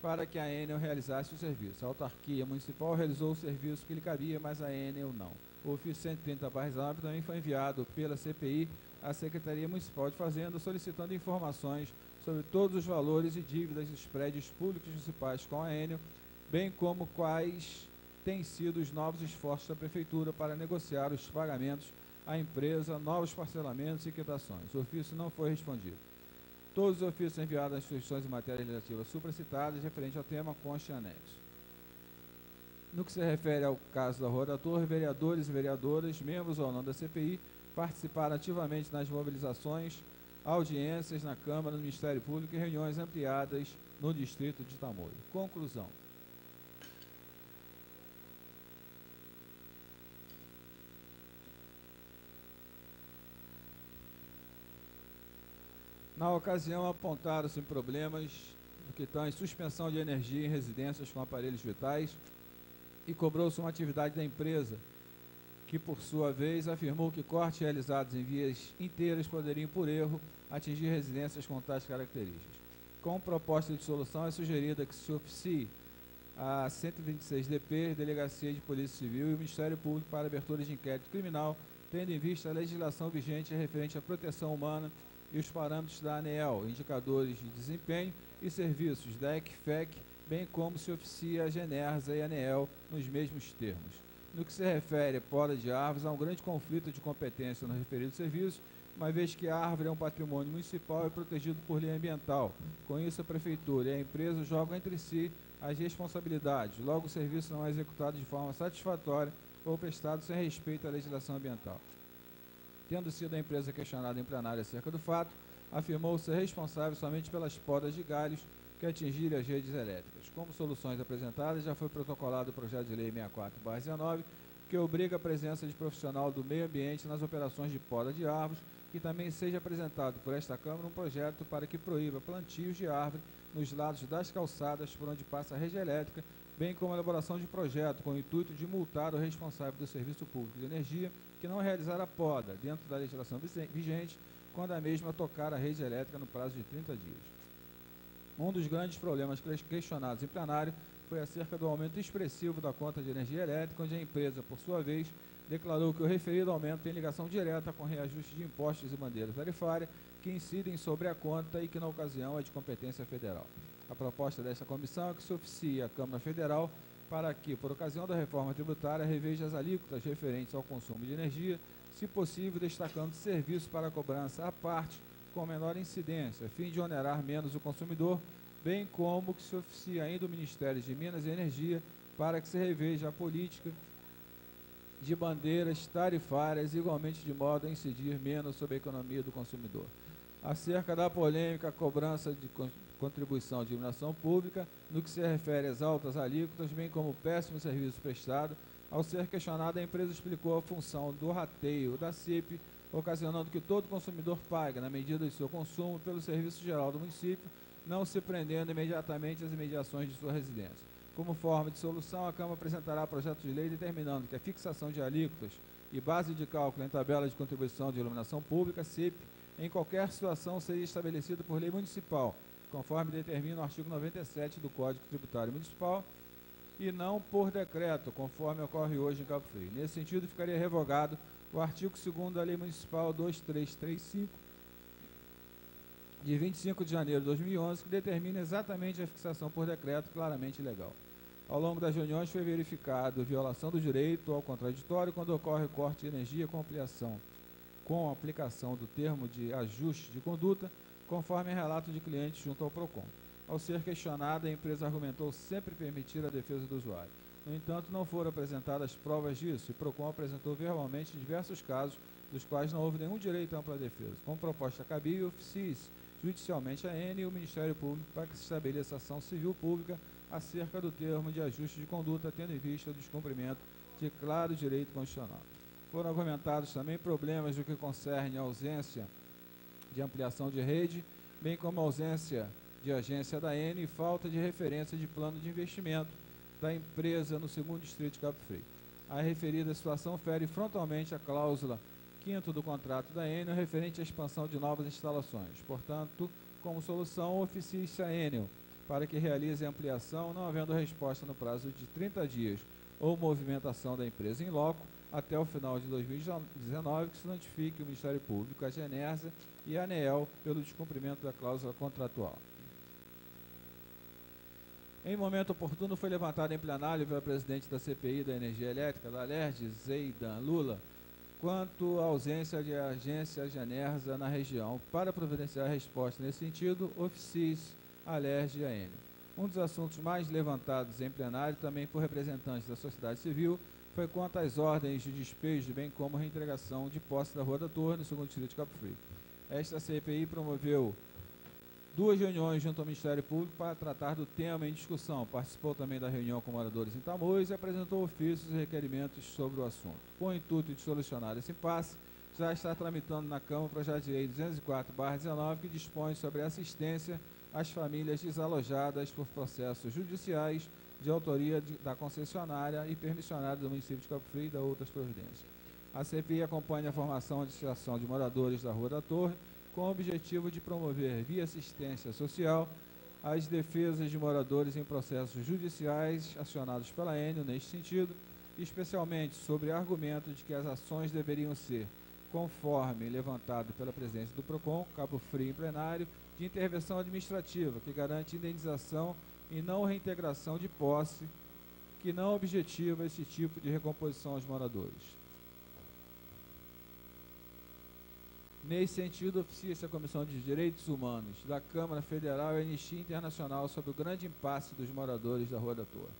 para que a Enel realizasse o serviço. A autarquia municipal realizou o serviço que lhe cabia, mas a Enel não. O ofício 130/19 também foi enviado pela CPI à Secretaria Municipal de Fazenda, solicitando informações sobre todos os valores e dívidas dos prédios públicos municipais com a Enel, bem como quais têm sido os novos esforços da Prefeitura para negociar os pagamentos à empresa, novos parcelamentos e quitações. O ofício não foi respondido. Todos os ofícios enviados às instituições em matéria legislativa supracitadas, referente ao tema, constam em anexo. No que se refere ao caso da Rua da Torre, vereadores e vereadoras, membros ou não da CPI, participaram ativamente nas mobilizações, audiências na Câmara, no Ministério Público e reuniões ampliadas no Distrito de Tamoio. Conclusão. Na ocasião, apontaram-se problemas que estão em suspensão de energia em residências com aparelhos vitais e cobrou-se uma atividade da empresa que, por sua vez, afirmou que cortes realizados em vias inteiras poderiam, por erro, atingir residências com tais características. Com proposta de solução, é sugerida que se oficie a 126DP, Delegacia de Polícia Civil e o Ministério Público para abertura de inquérito criminal, tendo em vista a legislação vigente referente à proteção humana e os parâmetros da ANEEL, indicadores de desempenho e serviços da ECFEC, bem como se oficia a Genersa e a ANEEL nos mesmos termos. No que se refere à poda de árvores, há um grande conflito de competência no referido serviço, uma vez que a árvore é um patrimônio municipal e protegido por lei ambiental. Com isso, a Prefeitura e a empresa jogam entre si as responsabilidades. Logo, o serviço não é executado de forma satisfatória ou prestado sem respeito à legislação ambiental. Tendo sido a empresa questionada em plenário acerca do fato, afirmou ser responsável somente pelas podas de galhos que atingirem as redes elétricas. Como soluções apresentadas, já foi protocolado o projeto de lei 64/19, que obriga a presença de profissional do meio ambiente nas operações de poda de árvores, e também seja apresentado por esta Câmara um projeto para que proíba plantios de árvore nos lados das calçadas por onde passa a rede elétrica, bem como a elaboração de projeto com o intuito de multar o responsável do Serviço Público de Energia que não realizar a poda, dentro da legislação vigente, quando a mesma tocar a rede elétrica no prazo de 30 dias. Um dos grandes problemas questionados em plenário foi acerca do aumento expressivo da conta de energia elétrica, onde a empresa, por sua vez, declarou que o referido aumento tem ligação direta com reajuste de impostos e bandeira tarifária que incidem sobre a conta e que, na ocasião, é de competência federal. A proposta desta comissão é que se oficie a Câmara Federal para que, por ocasião da reforma tributária, reveja as alíquotas referentes ao consumo de energia, se possível destacando serviço para cobrança à parte com menor incidência, a fim de onerar menos o consumidor, bem como que se oficie ainda o Ministério de Minas e Energia para que se reveja a política de bandeiras tarifárias, igualmente de modo a incidir menos sobre a economia do consumidor. Acerca da polêmica cobrança de contribuição de iluminação pública, no que se refere às altas alíquotas, bem como o péssimo serviço prestado, ao ser questionada, a empresa explicou a função do rateio da CIP, ocasionando que todo consumidor pague, na medida de seu consumo, pelo serviço geral do município, não se prendendo imediatamente às imediações de sua residência. Como forma de solução, a Câmara apresentará projeto de lei determinando que a fixação de alíquotas e base de cálculo em tabela de contribuição de iluminação pública, CIP, em qualquer situação seja estabelecida por lei municipal, conforme determina o artigo 97 do Código Tributário Municipal, e não por decreto, conforme ocorre hoje em Cabo Frio. Nesse sentido, ficaria revogado o artigo 2º da Lei Municipal 2335, de 25 de janeiro de 2011, que determina exatamente a fixação por decreto, claramente ilegal. Ao longo das reuniões foi verificado violação do direito ao contraditório quando ocorre corte de energia com a aplicação do termo de ajuste de conduta, conforme relato de clientes junto ao PROCON. Ao ser questionada, a empresa argumentou sempre permitir a defesa do usuário. No entanto, não foram apresentadas provas disso, e o PROCON apresentou verbalmente diversos casos dos quais não houve nenhum direito à ampla defesa. Com proposta cabível, oficie-se judicialmente a ANE e o Ministério Público para que se estabeleça ação civil pública acerca do termo de ajuste de conduta, tendo em vista o descumprimento de claro direito constitucional. Foram argumentados também problemas do que concerne a ausência de ampliação de rede, bem como a ausência de agência da ANE e falta de referência de plano de investimento da empresa no 2º Distrito de Cabo Frio. A referida situação fere frontalmente a cláusula 5º do contrato da ANE referente à expansão de novas instalações. Portanto, como solução, oficie-se a ANE para que realize a ampliação, não havendo resposta no prazo de 30 dias ou movimentação da empresa em loco, até o final de 2019, que se notifique o Ministério Público, a Genersa e a ANEEL pelo descumprimento da cláusula contratual. Em momento oportuno, foi levantado em plenário pela presidente da CPI da Energia Elétrica, da Alerj, Zeidan Lula, quanto à ausência de agência Genersa na região. Para providenciar a resposta nesse sentido, oficie-se a Alerj e a ANE. Um dos assuntos mais levantados em plenário, também por representantes da sociedade civil, foi quanto às ordens de despejo, bem como reintegração de posse da Rua da Torre, no 2º Distrito de Cabo Frio. Esta CPI promoveu 2 reuniões junto ao Ministério Público para tratar do tema em discussão. Participou também da reunião com moradores em Tamoios e apresentou ofícios e requerimentos sobre o assunto. Com o intuito de solucionar esse impasse, já está tramitando na Câmara o projeto de lei 204/19, que dispõe sobre assistência às famílias desalojadas por processos judiciais de autoria da concessionária e permissionária do município de Cabo Frio e da outras providências. A CPI acompanha a formação de associação de moradores da Rua da Torre, com o objetivo de promover, via assistência social, as defesas de moradores em processos judiciais acionados pela ANEEL neste sentido, especialmente sobre argumento de que as ações deveriam ser, conforme levantado pela presidência do PROCON, Cabo Frio em plenário, de intervenção administrativa, que garante indenização e não reintegração de posse, que não objetiva esse tipo de recomposição aos moradores. Nesse sentido, oficia-se a Comissão de Direitos Humanos da Câmara Federal e a Anistia Internacional sobre o grande impasse dos moradores da Rua da Torre.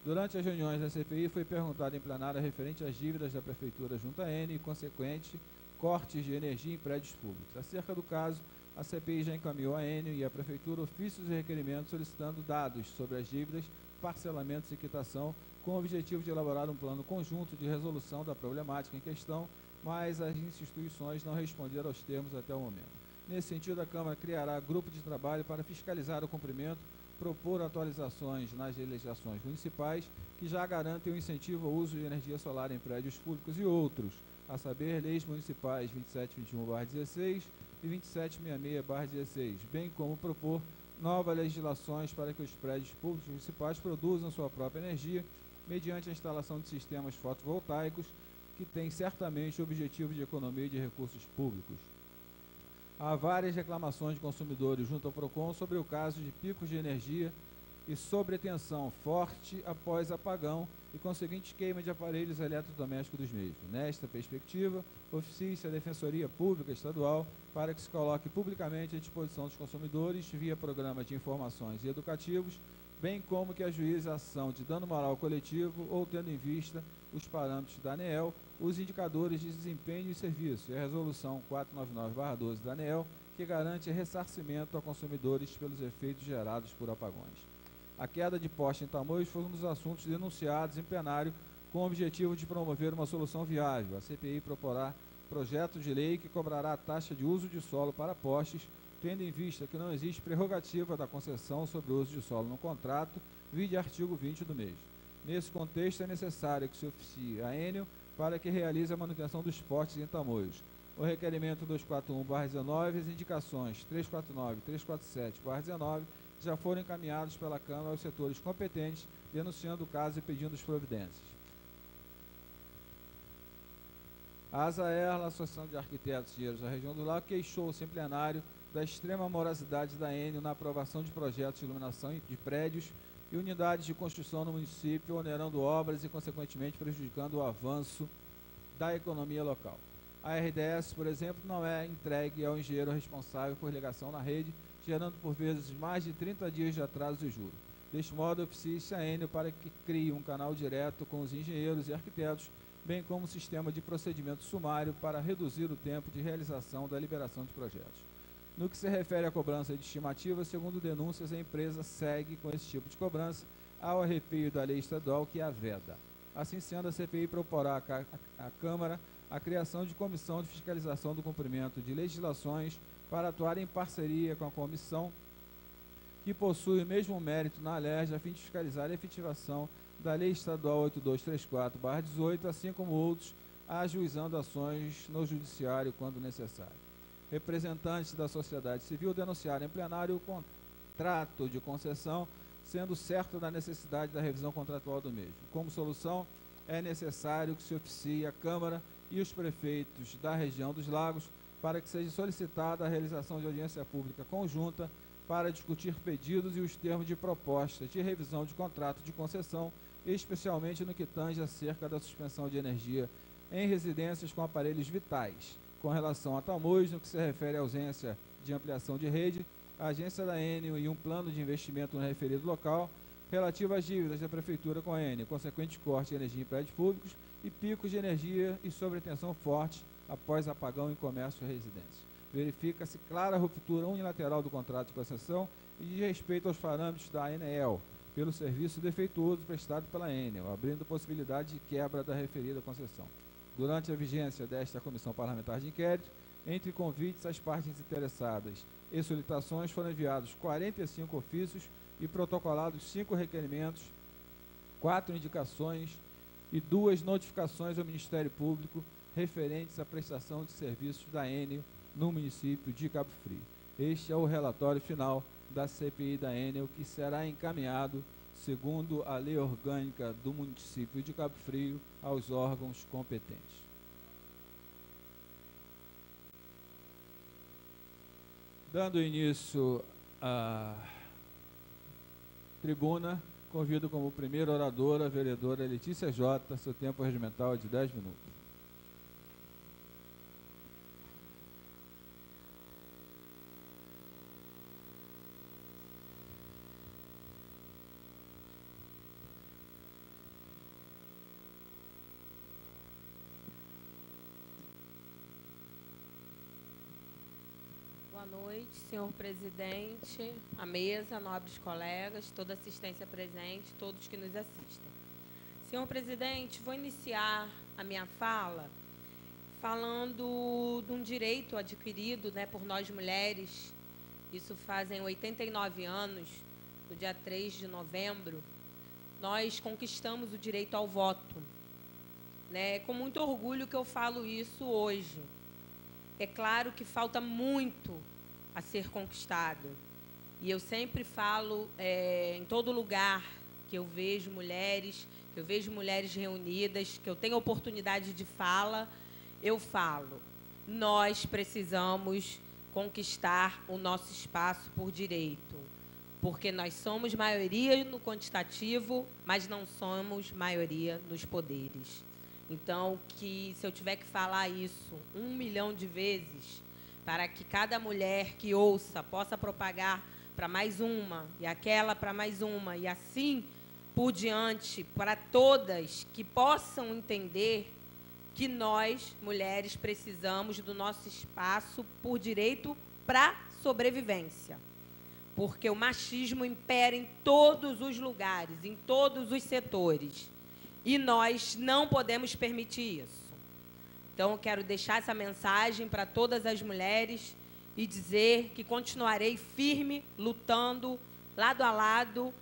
Durante as reuniões da CPI, foi perguntado em plenário referente às dívidas da Prefeitura junto à ANEEL e consequente cortes de energia em prédios públicos. Acerca do caso, a CPI já encaminhou à ANEEL e à Prefeitura ofícios e requerimentos solicitando dados sobre as dívidas, parcelamentos e quitação, com o objetivo de elaborar um plano conjunto de resolução da problemática em questão, mas as instituições não responderam aos termos até o momento. Nesse sentido, a Câmara criará grupo de trabalho para fiscalizar o cumprimento, propor atualizações nas legislações municipais que já garantem o incentivo ao uso de energia solar em prédios públicos e outros, a saber, leis municipais 2721/16 e 2766/16, bem como propor novas legislações para que os prédios públicos municipais produzam sua própria energia mediante a instalação de sistemas fotovoltaicos que tem certamente o objetivo de economia de recursos públicos. Há várias reclamações de consumidores junto ao PROCON sobre o caso de picos de energia e sobretensão forte após apagão e conseguinte queima de aparelhos eletrodomésticos dos mesmos. Nesta perspectiva, oficia-se a Defensoria Pública Estadual para que se coloque publicamente à disposição dos consumidores, via programas de informações e educativos, bem como que ajuize a ação de dano moral coletivo ou tendo em vista os parâmetros da ANEEL, os indicadores de desempenho e serviço e a Resolução 499/12 da ANEEL, que garante ressarcimento a consumidores pelos efeitos gerados por apagões. A queda de poste em Tamoios foi um dos assuntos denunciados em plenário com o objetivo de promover uma solução viável. A CPI proporá projeto de lei que cobrará a taxa de uso de solo para postes, tendo em vista que não existe prerrogativa da concessão sobre o uso de solo no contrato, vide artigo 20 do mesmo. Nesse contexto, é necessário que se oficie a ANEEL para que realize a manutenção dos postes em Tamoios. O requerimento 241/19 e as indicações 349 e 347/19 já foram encaminhados pela Câmara aos setores competentes, denunciando o caso e pedindo as providências. A ASAERLA, Associação de Arquitetos e Engenheiros da Região do Lago, queixou-se em plenário da extrema morosidade da ANEEL na aprovação de projetos de iluminação de prédios e unidades de construção no município, onerando obras e, consequentemente, prejudicando o avanço da economia local. A RDS, por exemplo, não é entregue ao engenheiro responsável por ligação na rede, gerando, por vezes, mais de 30 dias de atraso de juros. Deste modo, oficia-se a ANEEL para que crie um canal direto com os engenheiros e arquitetos, bem como um sistema de procedimento sumário para reduzir o tempo de realização da liberação de projetos. No que se refere à cobrança de estimativa, segundo denúncias, a empresa segue com esse tipo de cobrança ao arrepio da lei estadual que a veda. Assim sendo, a CPI proporá à Câmara a criação de comissão de fiscalização do cumprimento de legislações para atuar em parceria com a comissão que possui o mesmo mérito na ALERJ a fim de fiscalizar a efetivação da Lei Estadual 8234/18, assim como outros, ajuizando ações no Judiciário quando necessário. Representantes da sociedade civil denunciaram em plenário o contrato de concessão, sendo certo da necessidade da revisão contratual do mesmo. Como solução, é necessário que se oficie a Câmara e os prefeitos da região dos Lagos para que seja solicitada a realização de audiência pública conjunta para discutir pedidos e os termos de proposta de revisão de contrato de concessão, especialmente no que tange acerca da suspensão de energia em residências com aparelhos vitais. Com relação a Tamoios, no que se refere à ausência de ampliação de rede, a agência da ANEEL e um plano de investimento no referido local, relativo às dívidas da Prefeitura com a ANEEL, consequente corte de energia em prédios públicos e picos de energia e sobretensão forte após apagão em comércio e residência. Verifica-se clara ruptura unilateral do contrato de concessão e de respeito aos parâmetros da ANEEL, pelo serviço defeituoso prestado pela ANEEL, abrindo possibilidade de quebra da referida concessão. Durante a vigência desta Comissão Parlamentar de Inquérito, entre convites às partes interessadas e solicitações, foram enviados 45 ofícios e protocolados 5 requerimentos, 4 indicações e 2 notificações ao Ministério Público, referentes à prestação de serviços da Enel no município de Cabo Frio. Este é o relatório final da CPI da Enel, que será encaminhado, segundo a lei orgânica do município de Cabo Frio, aos órgãos competentes. Dando início à tribuna, convido como primeira oradora a vereadora Letícia Jota. Seu tempo regimental é de 10 minutos. Boa noite, senhor presidente, a mesa, nobres colegas, toda assistência presente, todos que nos assistem. Senhor presidente, vou iniciar a minha fala falando de um direito adquirido, por nós mulheres. Isso fazem 89 anos, no dia 3 de novembro, nós conquistamos o direito ao voto. É com muito orgulho que eu falo isso hoje. É claro que falta muito a ser conquistado. E eu sempre falo, em todo lugar que eu vejo mulheres reunidas, que eu tenho oportunidade de fala, eu falo, nós precisamos conquistar o nosso espaço por direito. Porque nós somos maioria no quantitativo, mas não somos maioria nos poderes. Então, se eu tiver que falar isso 1 milhão de vezes, para que cada mulher que ouça possa propagar para mais uma, e aquela para mais uma, e assim por diante, para todas que possam entender que nós, mulheres, precisamos do nosso espaço por direito para sobrevivência. Porque o machismo impera em todos os lugares, em todos os setores. E nós não podemos permitir isso. Então, eu quero deixar essa mensagem para todas as mulheres e dizer que continuarei firme, lutando lado a lado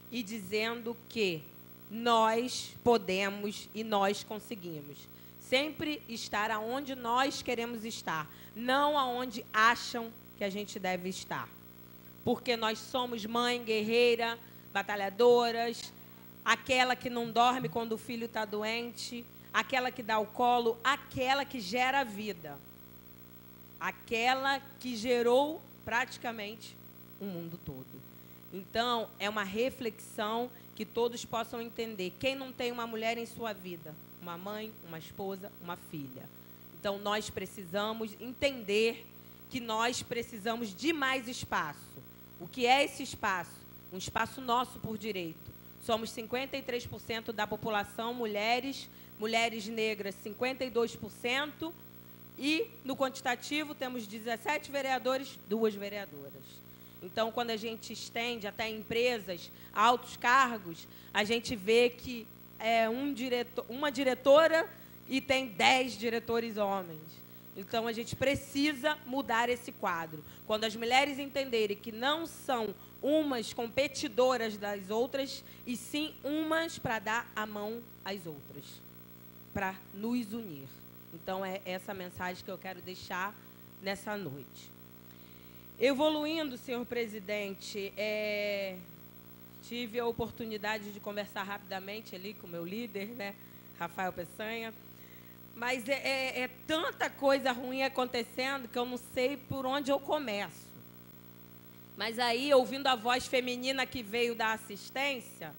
e dizendo que nós podemos e nós conseguimos. Sempre estar aonde nós queremos estar, não aonde acham que a gente deve estar. Porque nós somos mãe, guerreira, batalhadoras, aquela que não dorme quando o filho está doente, aquela que dá o colo, aquela que gera a vida, aquela que gerou praticamente o mundo todo. Então, é uma reflexão que todos possam entender. Quem não tem uma mulher em sua vida? Uma mãe, uma esposa, uma filha. Então, nós precisamos entender que nós precisamos de mais espaço. O que é esse espaço? Um espaço nosso por direito. Somos 53% da população mulheres, mulheres negras 52%, e no quantitativo temos 17 vereadores, 2 vereadoras. Então, quando a gente estende até empresas, altos cargos, a gente vê que é uma diretora e tem 10 diretores homens. Então, a gente precisa mudar esse quadro. Quando as mulheres entenderem que não são umas competidoras das outras, e sim umas para dar a mão às outras, para nos unir. Então, é essa mensagem que eu quero deixar nessa noite. Evoluindo, senhor presidente, tive a oportunidade de conversar rapidamente ali com o meu líder, Rafael Peçanha, mas é tanta coisa ruim acontecendo que eu não sei por onde eu começo. Mas aí, ouvindo a voz feminina que veio da assistência,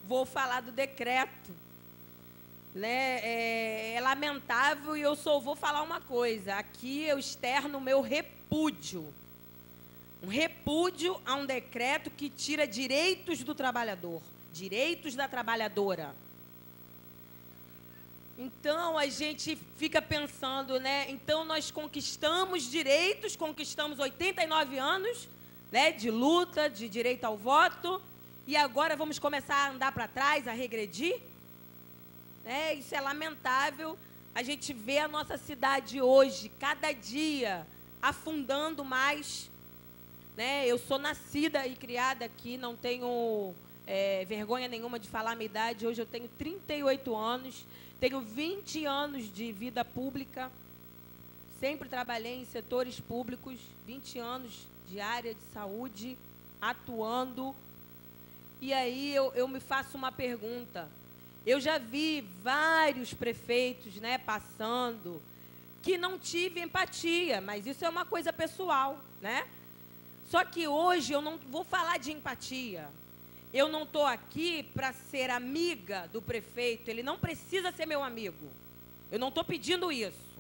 vou falar do decreto. É lamentável, e eu só vou falar uma coisa. Aqui eu externo o meu repúdio. Um repúdio a um decreto que tira direitos do trabalhador, direitos da trabalhadora. Então, a gente fica pensando, Então, nós conquistamos direitos, conquistamos 89 anos, de luta, de direito ao voto, e agora vamos começar a andar para trás, a regredir? Isso é lamentável. A gente vê a nossa cidade hoje, cada dia, afundando mais. Eu sou nascida e criada aqui, não tenho vergonha nenhuma de falar a minha idade. Hoje eu tenho 38 anos, Tenho 20 anos de vida pública, sempre trabalhei em setores públicos, 20 anos de área de saúde, atuando. E aí eu me faço uma pergunta. Eu já vi vários prefeitos, né, passando, que não tive empatia, mas isso é uma coisa pessoal, né? Só que hoje eu não vou falar de empatia. Eu não estou aqui para ser amiga do prefeito, ele não precisa ser meu amigo. Eu não estou pedindo isso.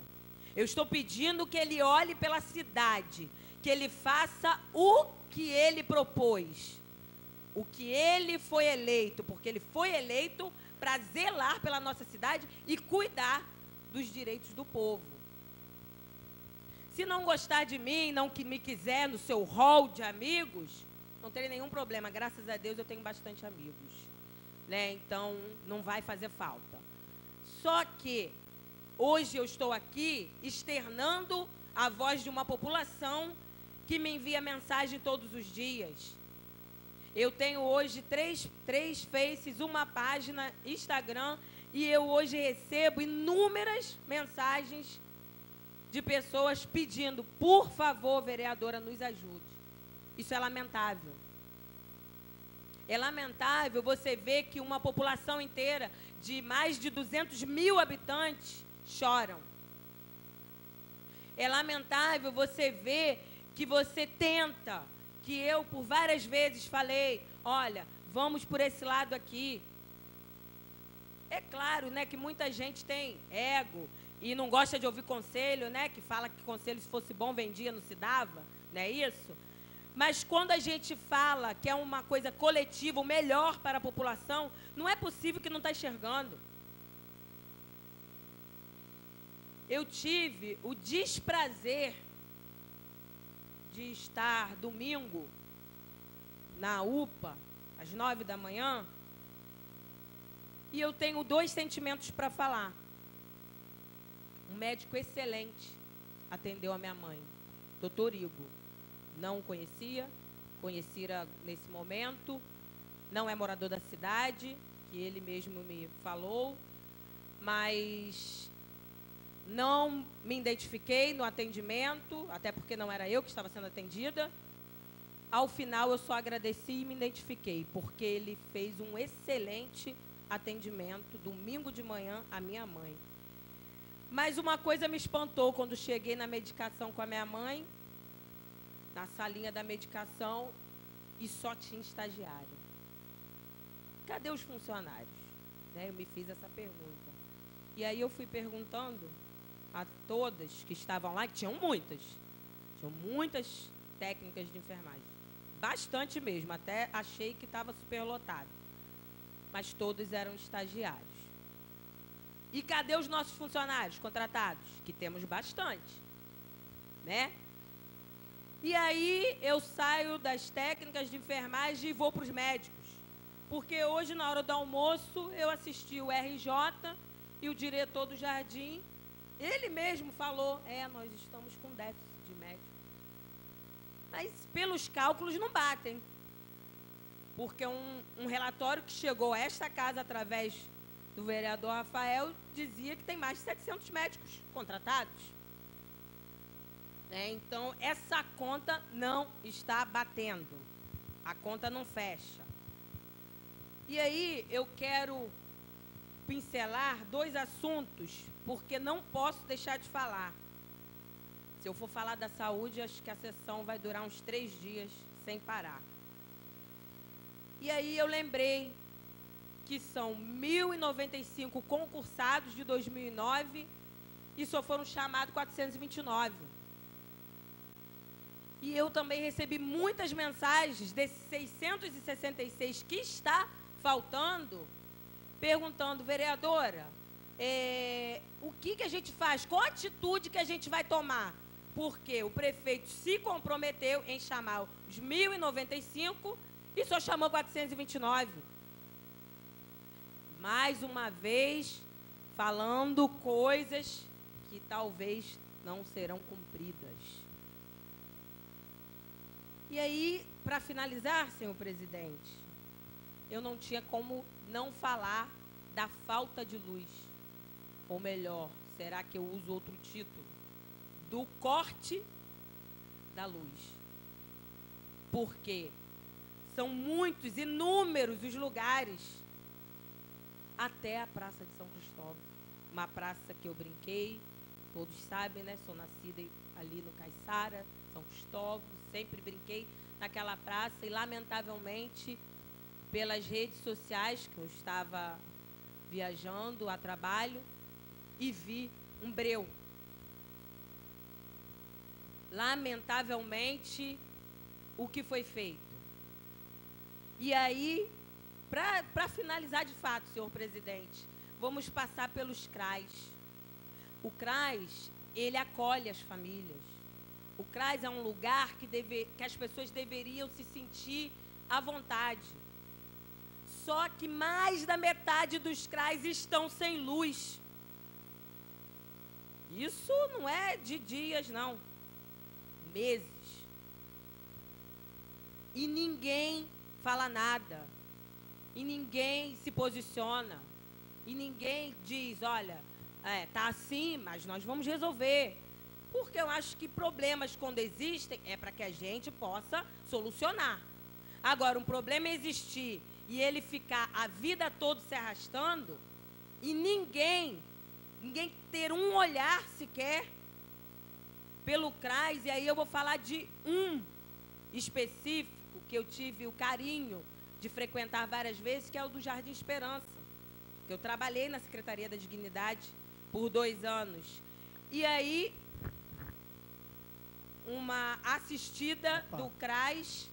Eu estou pedindo que ele olhe pela cidade, que ele faça o que ele propôs, o que ele foi eleito, porque ele foi eleito para zelar pela nossa cidade e cuidar dos direitos do povo. Se não gostar de mim, não que me quiser no seu hall de amigos, não terei nenhum problema. Graças a Deus eu tenho bastante amigos, né? Então não vai fazer falta. Só que hoje eu estou aqui externando a voz de uma população que me envia mensagem todos os dias. Eu tenho hoje três Faces, uma página, Instagram, e eu hoje recebo inúmeras mensagens de pessoas pedindo, por favor, vereadora, nos ajude. Isso é lamentável. É lamentável você ver que uma população inteira de mais de 200 mil habitantes choram. É lamentável você ver que você tenta, que eu por várias vezes falei, olha, vamos por esse lado aqui. É claro, né, que muita gente tem ego e não gosta de ouvir conselho, né, que fala que conselho, se fosse bom, vendia, não se dava, não é isso? Mas quando a gente fala que é uma coisa coletiva, o melhor para a população, não é possível que não está enxergando. Eu tive o desprazer de estar domingo na UPA, às 9 da manhã, e eu tenho 2 sentimentos para falar. Um médico excelente atendeu a minha mãe, doutor Igor. Não o conhecia nesse momento, não é morador da cidade, que ele mesmo me falou, mas não me identifiquei no atendimento, até porque não era eu que estava sendo atendida. Ao final, eu só agradeci e me identifiquei, porque ele fez um excelente atendimento, domingo de manhã, à minha mãe. Mas uma coisa me espantou quando cheguei na medicação com a minha mãe, na salinha da medicação, e só tinha estagiário. Cadê os funcionários? Né, eu me fiz essa pergunta. E aí eu fui perguntando a todas que estavam lá, que tinham muitas técnicas de enfermagem. Bastante mesmo, até achei que estava superlotado. Mas todos eram estagiários. E cadê os nossos funcionários contratados? Que temos bastante, né? E aí eu saio das técnicas de enfermagem e vou para os médicos. Porque hoje, na hora do almoço, eu assisti o RJ e o diretor do Jardim, ele mesmo falou, nós estamos com déficit de médico. Mas pelos cálculos não batem. Porque um relatório que chegou a esta casa através do vereador Rafael dizia que tem mais de 700 médicos contratados. Então, essa conta não está batendo. A conta não fecha. E aí, eu quero pincelar 2 assuntos, porque não posso deixar de falar. Se eu for falar da saúde, acho que a sessão vai durar uns 3 dias sem parar. E aí eu lembrei que são 1.095 concursados de 2009 e só foram chamados 429. E eu também recebi muitas mensagens desses 666 que está faltando, perguntando, vereadora, o que a gente faz? Qual a atitude que a gente vai tomar? Porque o prefeito se comprometeu em chamar os 1.095 e só chamou 429. Mais uma vez, falando coisas que talvez não serão cumpridas. E aí, para finalizar, senhor presidente, eu não tinha como não falar da falta de luz. ou melhor, será que eu uso outro título? Do corte da luz. Porque são muitos, inúmeros os lugares, até a Praça de São Cristóvão. Uma praça que eu brinquei, todos sabem, né? Sou nascida ali no Caiçara, São Cristóvão, sempre brinquei naquela praça e, lamentavelmente, pelas redes sociais, que eu estava viajando a trabalho, e vi um breu. Lamentavelmente, o que foi feito? E aí, para finalizar de fato, senhor presidente, vamos passar pelos CRAs. O CRAs, ele acolhe as famílias. O CRAs é um lugar que as pessoas deveriam se sentir à vontade. Só que mais da metade dos CRAs estão sem luz. Isso não é de dias, não. Meses. E ninguém fala nada. E ninguém se posiciona. E ninguém diz, olha, tá assim, mas nós vamos resolver. Porque eu acho que problemas, quando existem, é para que a gente possa solucionar. Agora, um problema existir e ele ficar a vida toda se arrastando, e ninguém ter um olhar sequer pelo CRAS, e aí eu vou falar de um específico, que eu tive o carinho de frequentar várias vezes, que é o do Jardim Esperança, que eu trabalhei na Secretaria da Dignidade por 2 anos. E aí, uma assistida do CRAS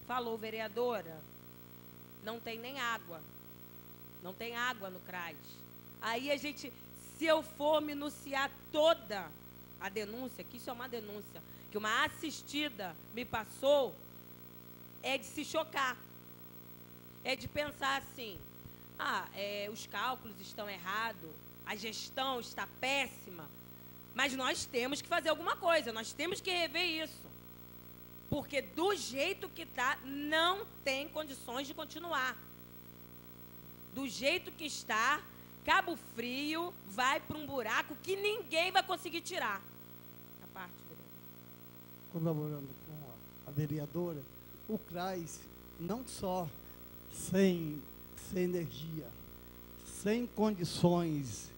falou, vereadora, não tem nem água. Não tem água no CRAS. Aí a gente, se eu for minuciar toda a denúncia, que isso é uma denúncia, que uma assistida me passou, é de se chocar. É de pensar assim, os cálculos estão errados, a gestão está péssima, mas nós temos que fazer alguma coisa, nós temos que rever isso. Porque do jeito que está, não tem condições de continuar. Do jeito que está, Cabo Frio vai para um buraco que ninguém vai conseguir tirar. A parte, vereadora. Colaborando com a vereadora, o CRAS não só sem energia, sem condições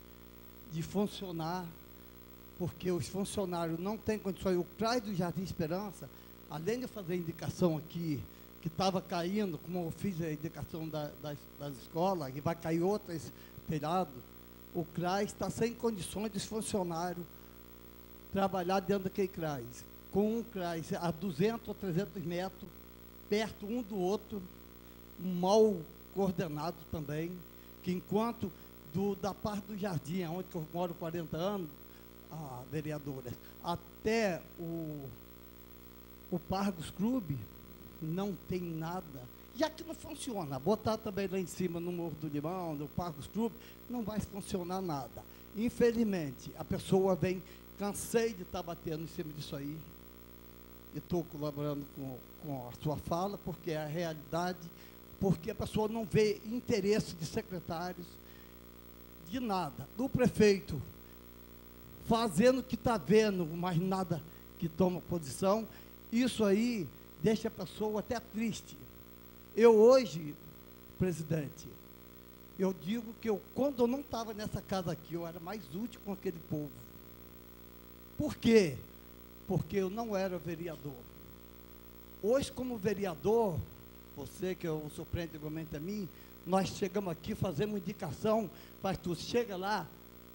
de funcionar, porque os funcionários não têm condições. O CRAS do Jardim Esperança, além de fazer indicação aqui, que estava caindo, como eu fiz a indicação das escolas, e vai cair outras telhado, o CRAS está sem condições dos funcionários trabalhar dentro daquele CRAS. Com um CRAS a 200 ou 300 metros, perto um do outro, mal coordenado também, que enquanto da parte do jardim, onde eu moro 40 anos, vereadora, até o Pargos Clube, não tem nada, já que não funciona. Botar também lá em cima, no Morro do Limão, no Pargos Clube, não vai funcionar nada. Infelizmente, a pessoa vem, cansei de estar batendo em cima disso aí, e estou colaborando com a sua fala, porque é a realidade, porque a pessoa não vê interesse de secretários, de nada, do prefeito, fazendo o que está vendo, mas nada que toma posição. Isso aí deixa a pessoa até triste. Eu hoje, presidente, eu digo que quando eu não estava nessa casa aqui, eu era mais útil com aquele povo. Por quê? Porque eu não era vereador. Hoje, como vereador, você que eu surpreende igualmente a mim, nós chegamos aqui, fazemos indicação, mas tu chega lá,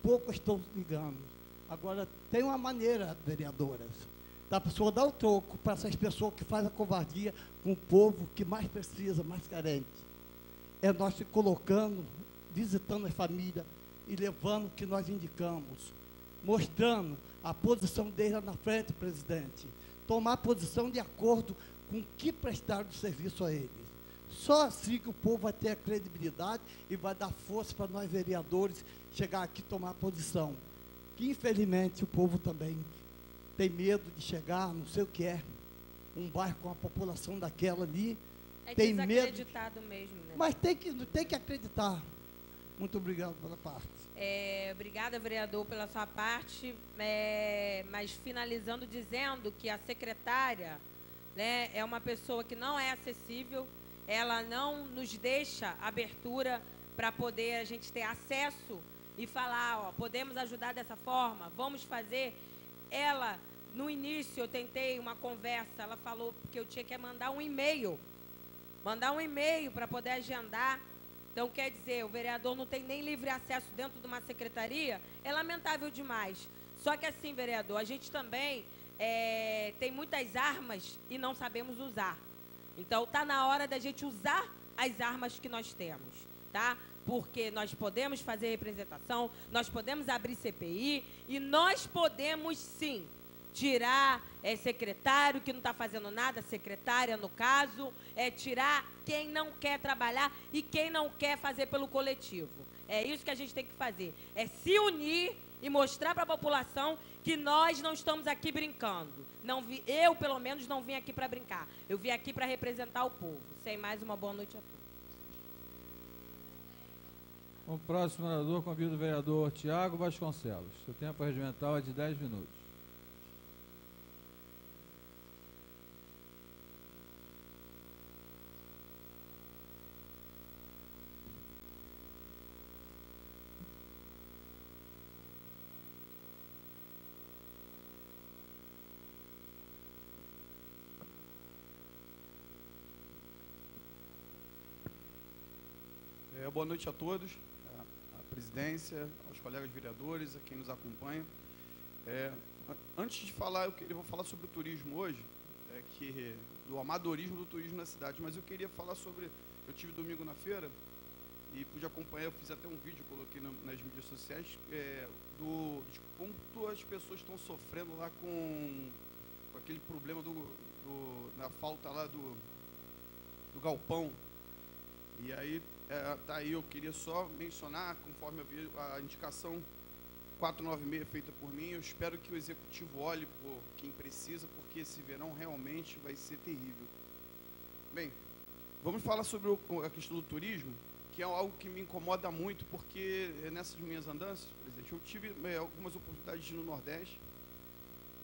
poucos estão ligando. Agora, tem uma maneira, vereadoras, da pessoa dar o troco para essas pessoas que fazem a covardia com o povo que mais precisa, mais carente. É nós se colocando, visitando a família e levando o que nós indicamos, mostrando a posição deles lá na frente, presidente. Tomar posição de acordo com o que prestaram de serviço a eles. Só assim que o povo vai ter a credibilidade e vai dar força para nós, vereadores, chegar aqui e tomar posição. Que, infelizmente, o povo também tem medo de chegar, não sei o que é, um bairro com a população daquela ali, É tem medo. desacreditado mesmo, né? Mas tem que acreditar. Muito obrigado pela parte. Obrigada, vereador, pela sua parte, mas finalizando dizendo que a secretária, né, é uma pessoa que não é acessível, ela não nos deixa abertura para poder a gente ter acesso e falar, ó, podemos ajudar dessa forma, vamos fazer. Ela, no início, eu tentei uma conversa, ela falou que eu tinha que mandar um e-mail para poder agendar. Então, quer dizer, o vereador não tem nem livre acesso dentro de uma secretaria, é lamentável demais. Só que assim, vereador, a gente também tem muitas armas e não sabemos usar. Então, está na hora da gente usar as armas que nós temos, tá? Porque nós podemos fazer representação, nós podemos abrir CPI e nós podemos, sim, tirar secretário que não está fazendo nada, secretária no caso, tirar quem não quer trabalhar e quem não quer fazer pelo coletivo. É isso que a gente tem que fazer, é se unir e mostrar para a população que nós não estamos aqui brincando. Eu, pelo menos, não vim aqui para brincar, eu vim aqui para representar o povo. Sem mais, uma boa noite a todos. O próximo orador, convido o vereador Tiago Vasconcelos. O tempo regimental é de 10 minutos. Boa noite a todos, à presidência, aos colegas vereadores, a quem nos acompanha. Antes de falar, eu vou falar sobre o turismo hoje, do amadorismo do turismo na cidade, mas eu queria falar sobre, eu tive domingo na feira e pude acompanhar, eu fiz até um vídeo, coloquei nas mídias sociais, de quanto as pessoas estão sofrendo lá com aquele problema na falta lá do galpão. E aí, tá aí, eu queria só mencionar, conforme eu vi a indicação 496 feita por mim, eu espero que o executivo olhe por quem precisa, porque esse verão realmente vai ser terrível. Bem, vamos falar sobre a questão do turismo, que é algo que me incomoda muito, porque nessas minhas andanças, presidente, eu tive algumas oportunidades de ir no Nordeste,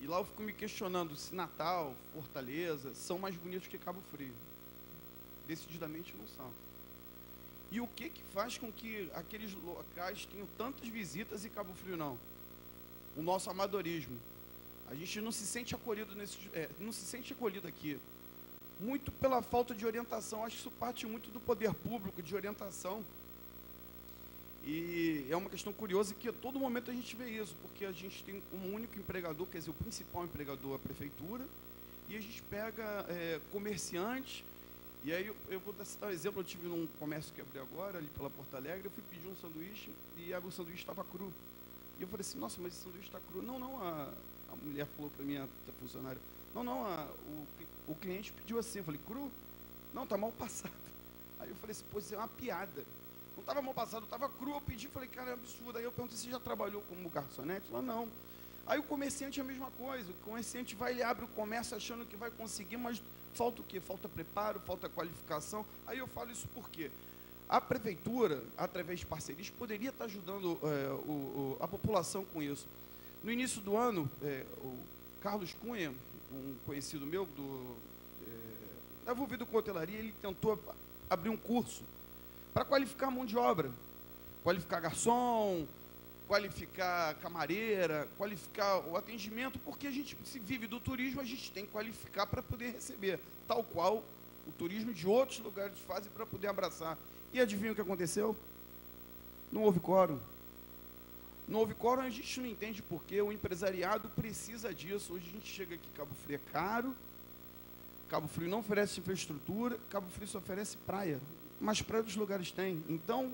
e lá eu fico me questionando se Natal, Fortaleza, são mais bonitos que Cabo Frio. Decididamente não são. E o que faz com que aqueles locais tenham tantas visitas e Cabo Frio não? O nosso amadorismo. A gente não se sente acolhido não se sente acolhido aqui. Muito pela falta de orientação. Acho que isso parte muito do poder público, de orientação. E é uma questão curiosa que a todo momento a gente vê isso, porque a gente tem um único empregador, quer dizer, o principal empregador é a prefeitura, e a gente pega comerciantes. E aí eu vou citar um exemplo, eu tive num comércio que abriu agora, ali pela Porto Alegre, eu fui pedir um sanduíche e o sanduíche estava cru. E eu falei assim, nossa, mas esse sanduíche está cru. Não, a mulher falou para mim, a funcionária, o cliente pediu assim, eu falei, cru? Não, está mal passado. Aí eu falei assim, pô, isso é uma piada. Não estava mal passado, estava cru, eu pedi, falei, cara, é absurdo. Aí eu perguntei, você já trabalhou como garçonete? Ela, não. Aí o comerciante é a mesma coisa, o comerciante ele abre o comércio achando que vai conseguir, mas falta o quê? Falta preparo, falta qualificação. Aí eu falo isso por quê? A prefeitura, através de parcerias, poderia estar ajudando a população com isso. No início do ano, o Carlos Cunha, um conhecido meu, envolvido com hotelaria, ele tentou abrir um curso para qualificar a mão de obra, qualificar garçom, qualificar camareira, qualificar o atendimento, porque a gente, se vive do turismo, a gente tem que qualificar para poder receber, tal qual o turismo de outros lugares fazem para poder abraçar. E adivinha o que aconteceu? Não houve quórum. Não houve quórum, a gente não entende porque o empresariado precisa disso. Hoje a gente chega aqui, Cabo Frio é caro, Cabo Frio não oferece infraestrutura, Cabo Frio só oferece praia, mas praia dos lugares tem. Então,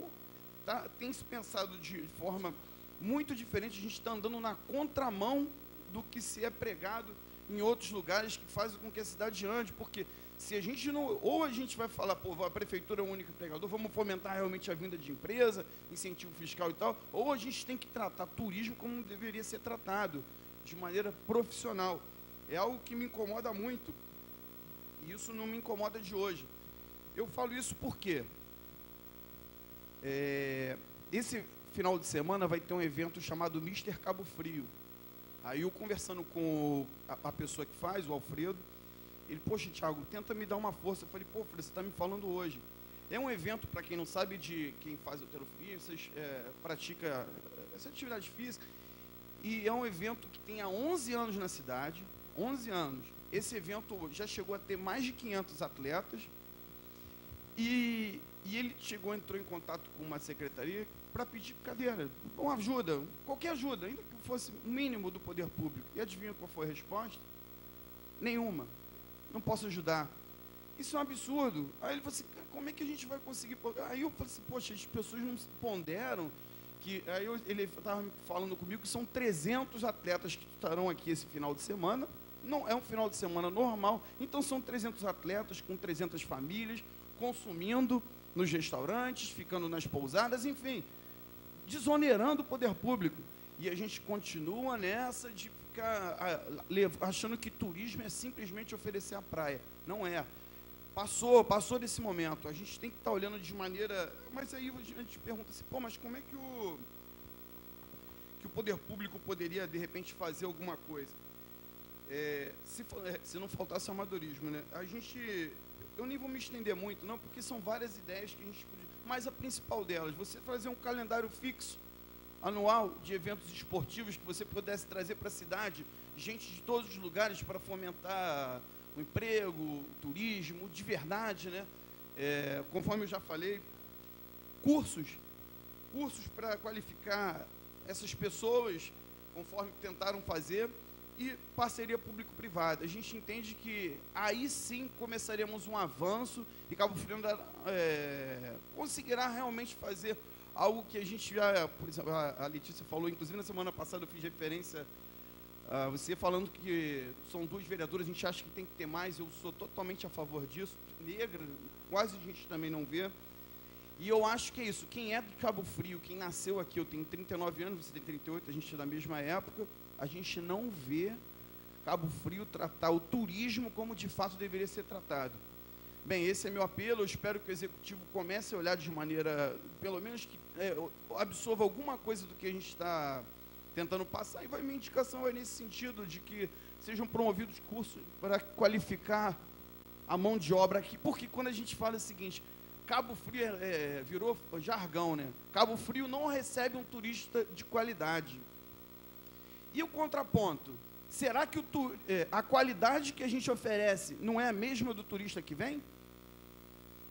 tem se pensado de forma muito diferente, a gente está andando na contramão do que se é pregado em outros lugares que fazem com que a cidade ande, porque se a gente não, ou a gente vai falar, pô, a prefeitura é o único empregador, vamos fomentar realmente a vinda de empresa, incentivo fiscal e tal, ou a gente tem que tratar turismo como deveria ser tratado, de maneira profissional. É algo que me incomoda muito, e isso não me incomoda de hoje. Eu falo isso porque esse final de semana vai ter um evento chamado Mister Cabo Frio. Aí eu conversando com a pessoa que faz, o Alfredo, ele, poxa, Thiago, tenta me dar uma força. Eu falei, pô, Alfredo, você está me falando hoje. É um evento, para quem não sabe, de quem faz halterofilia, pratica essa atividade física, e é um evento que tem há 11 anos na cidade, 11 anos. Esse evento já chegou a ter mais de 500 atletas, e ele entrou em contato com uma secretaria para pedir cadeira, uma ajuda, qualquer ajuda, ainda que fosse o mínimo do poder público. E adivinha qual foi a resposta? Nenhuma. Não posso ajudar. Isso é um absurdo. Aí ele falou assim, como é que a gente vai conseguir? Aí eu falei assim, poxa, as pessoas não ponderam que... Aí ele estava falando comigo que são 300 atletas que estarão aqui esse final de semana. Não é um final de semana normal, então são 300 atletas com 300 famílias, consumindo nos restaurantes, ficando nas pousadas, enfim, desonerando o poder público. E a gente continua nessa de ficar achando que turismo é simplesmente oferecer a praia. Não é. Passou desse momento. A gente tem que estar olhando de maneira... Mas aí a gente pergunta assim, pô, mas como é que o poder público poderia, de repente, fazer alguma coisa? Se não faltasse amadorismo, né? Eu nem vou me estender muito, não, porque são várias ideias que a gente podia... Mas a principal delas, você fazer um calendário fixo, anual, de eventos esportivos que você pudesse trazer para a cidade, gente de todos os lugares para fomentar o emprego, o turismo, de verdade, né? Conforme eu já falei, cursos para qualificar essas pessoas, conforme tentaram fazer, e parceria público-privada. A gente entende que aí sim começaremos um avanço e Cabo Frio conseguirá realmente fazer algo que a gente já, por exemplo, a Letícia falou, inclusive na semana passada eu fiz referência a você falando que são 2 vereadoras, a gente acha que tem que ter mais, eu sou totalmente a favor disso, negra, quase a gente também não vê, e eu acho que é isso, quem é de Cabo Frio, quem nasceu aqui, eu tenho 39 anos, você tem 38, a gente é da mesma época, a gente não vê Cabo Frio tratar o turismo como de fato deveria ser tratado. Bem, esse é meu apelo, eu espero que o Executivo comece a olhar de maneira, pelo menos que absorva alguma coisa do que a gente está tentando passar, e minha indicação vai nesse sentido, de que sejam promovidos cursos para qualificar a mão de obra aqui, porque quando a gente fala o seguinte, Cabo Frio virou jargão, né? Cabo Frio não recebe um turista de qualidade. E o contraponto? Será que a qualidade que a gente oferece não é a mesma do turista que vem?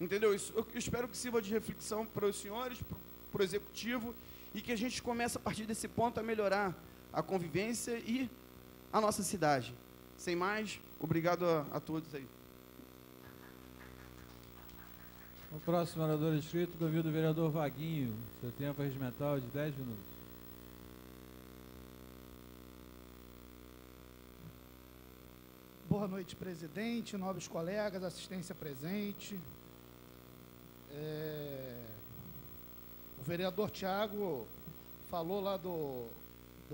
Entendeu? Isso, eu espero que sirva de reflexão para os senhores, para o Executivo, e que a gente comece, a partir desse ponto, a melhorar a convivência e a nossa cidade. Sem mais, obrigado a todos aí. O próximo orador inscrito, convido o vereador Vaguinho, seu tempo regimental de 10 minutos. Boa noite, presidente, nobres colegas, assistência presente. O vereador Thiago falou lá do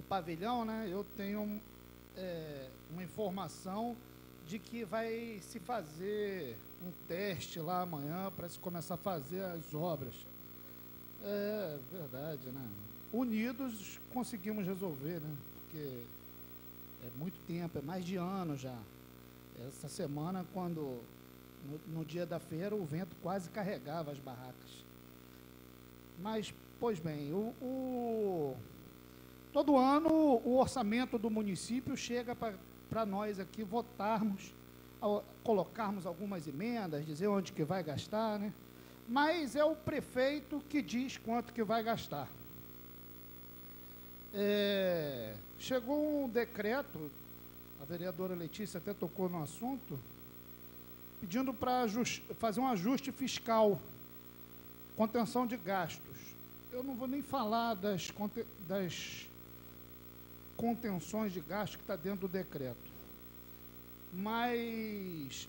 pavilhão, né? Eu tenho uma informação de que vai se fazer um teste lá amanhã para se começar a fazer as obras. É verdade, né? Unidos conseguimos resolver, né? Porque é muito tempo, é mais de ano já. Essa semana, quando no dia da feira, o vento quase carregava as barracas. Mas, pois bem, todo ano o orçamento do município chega para nós aqui votarmos, colocarmos algumas emendas, dizer onde que vai gastar, né? Mas é o prefeito que diz quanto que vai gastar. Chegou um decreto, a vereadora Letícia até tocou no assunto, pedindo para fazer um ajuste fiscal, contenção de gastos. Eu não vou nem falar das contenções de gastos que está dentro do decreto, mas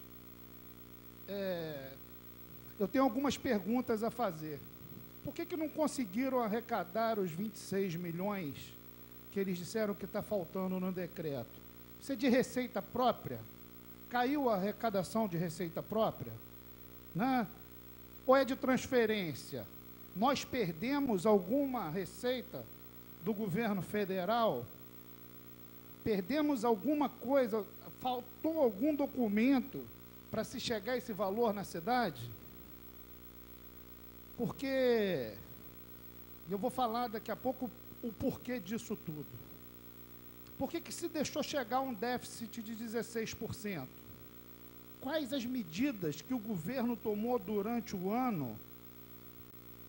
eu tenho algumas perguntas a fazer. Por que não conseguiram arrecadar os 26 milhões que eles disseram que está faltando no decreto? Isso é de receita própria? Caiu a arrecadação de receita própria? Né? Ou é de transferência? nós perdemos alguma receita do governo federal? Perdemos alguma coisa? Faltou algum documento para se chegar a esse valor na cidade? Porque eu vou falar daqui a pouco o porquê disso tudo. Por que se deixou chegar a um déficit de 16%? Quais as medidas que o governo tomou durante o ano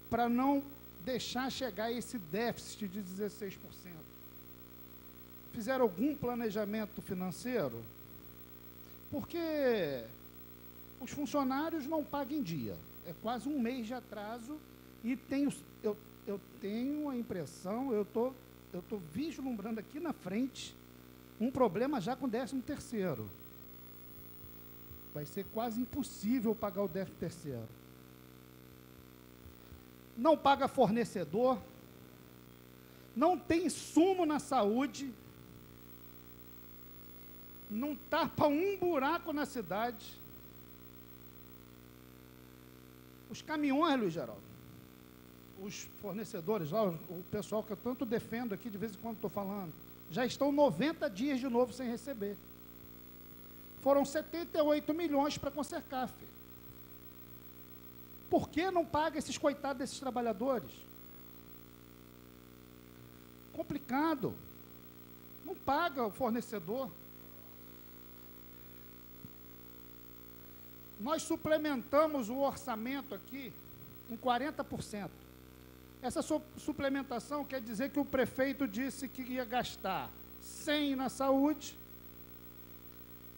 para não deixar chegar a esse déficit de 16%? Fizeram algum planejamento financeiro? Porque os funcionários não pagam em dia. É quase um mês de atraso e eu tenho a impressão, eu tô vislumbrando aqui na frente um problema já com o 13º. Vai ser quase impossível pagar o 13º. Não paga fornecedor, não tem insumo na saúde, não tapa um buraco na cidade. Os caminhões, Luiz Geraldo, os fornecedores lá, o pessoal que eu tanto defendo aqui, de vez em quando estou falando, já estão 90 dias de novo sem receber. Foram 78 milhões para consertar, filho. Por que não paga esses coitados desses trabalhadores? Complicado. Não paga o fornecedor. Nós suplementamos o orçamento aqui em 40%. Essa suplementação quer dizer que o prefeito disse que ia gastar 100 na saúde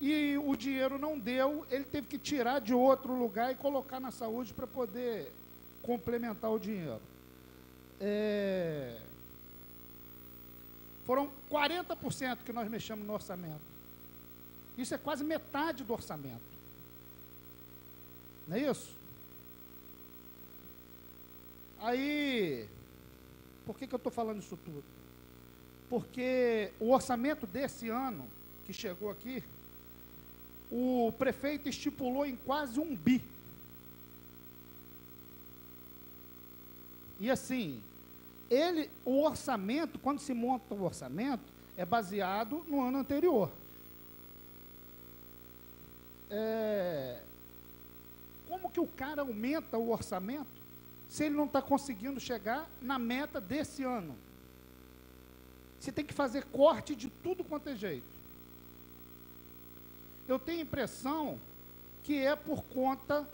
e o dinheiro não deu, ele teve que tirar de outro lugar e colocar na saúde para poder complementar o dinheiro. Foram 40% que nós mexemos no orçamento. Isso é quase metade do orçamento. Não é isso? Aí, por que eu estou falando isso tudo? Porque o orçamento desse ano, que chegou aqui, o prefeito estipulou em quase 1 bi. E assim, o orçamento, quando se monta o orçamento, é baseado no ano anterior. Como que o cara aumenta o orçamento se ele não está conseguindo chegar na meta desse ano? Você tem que fazer corte de tudo quanto é jeito. Eu tenho a impressão que é por conta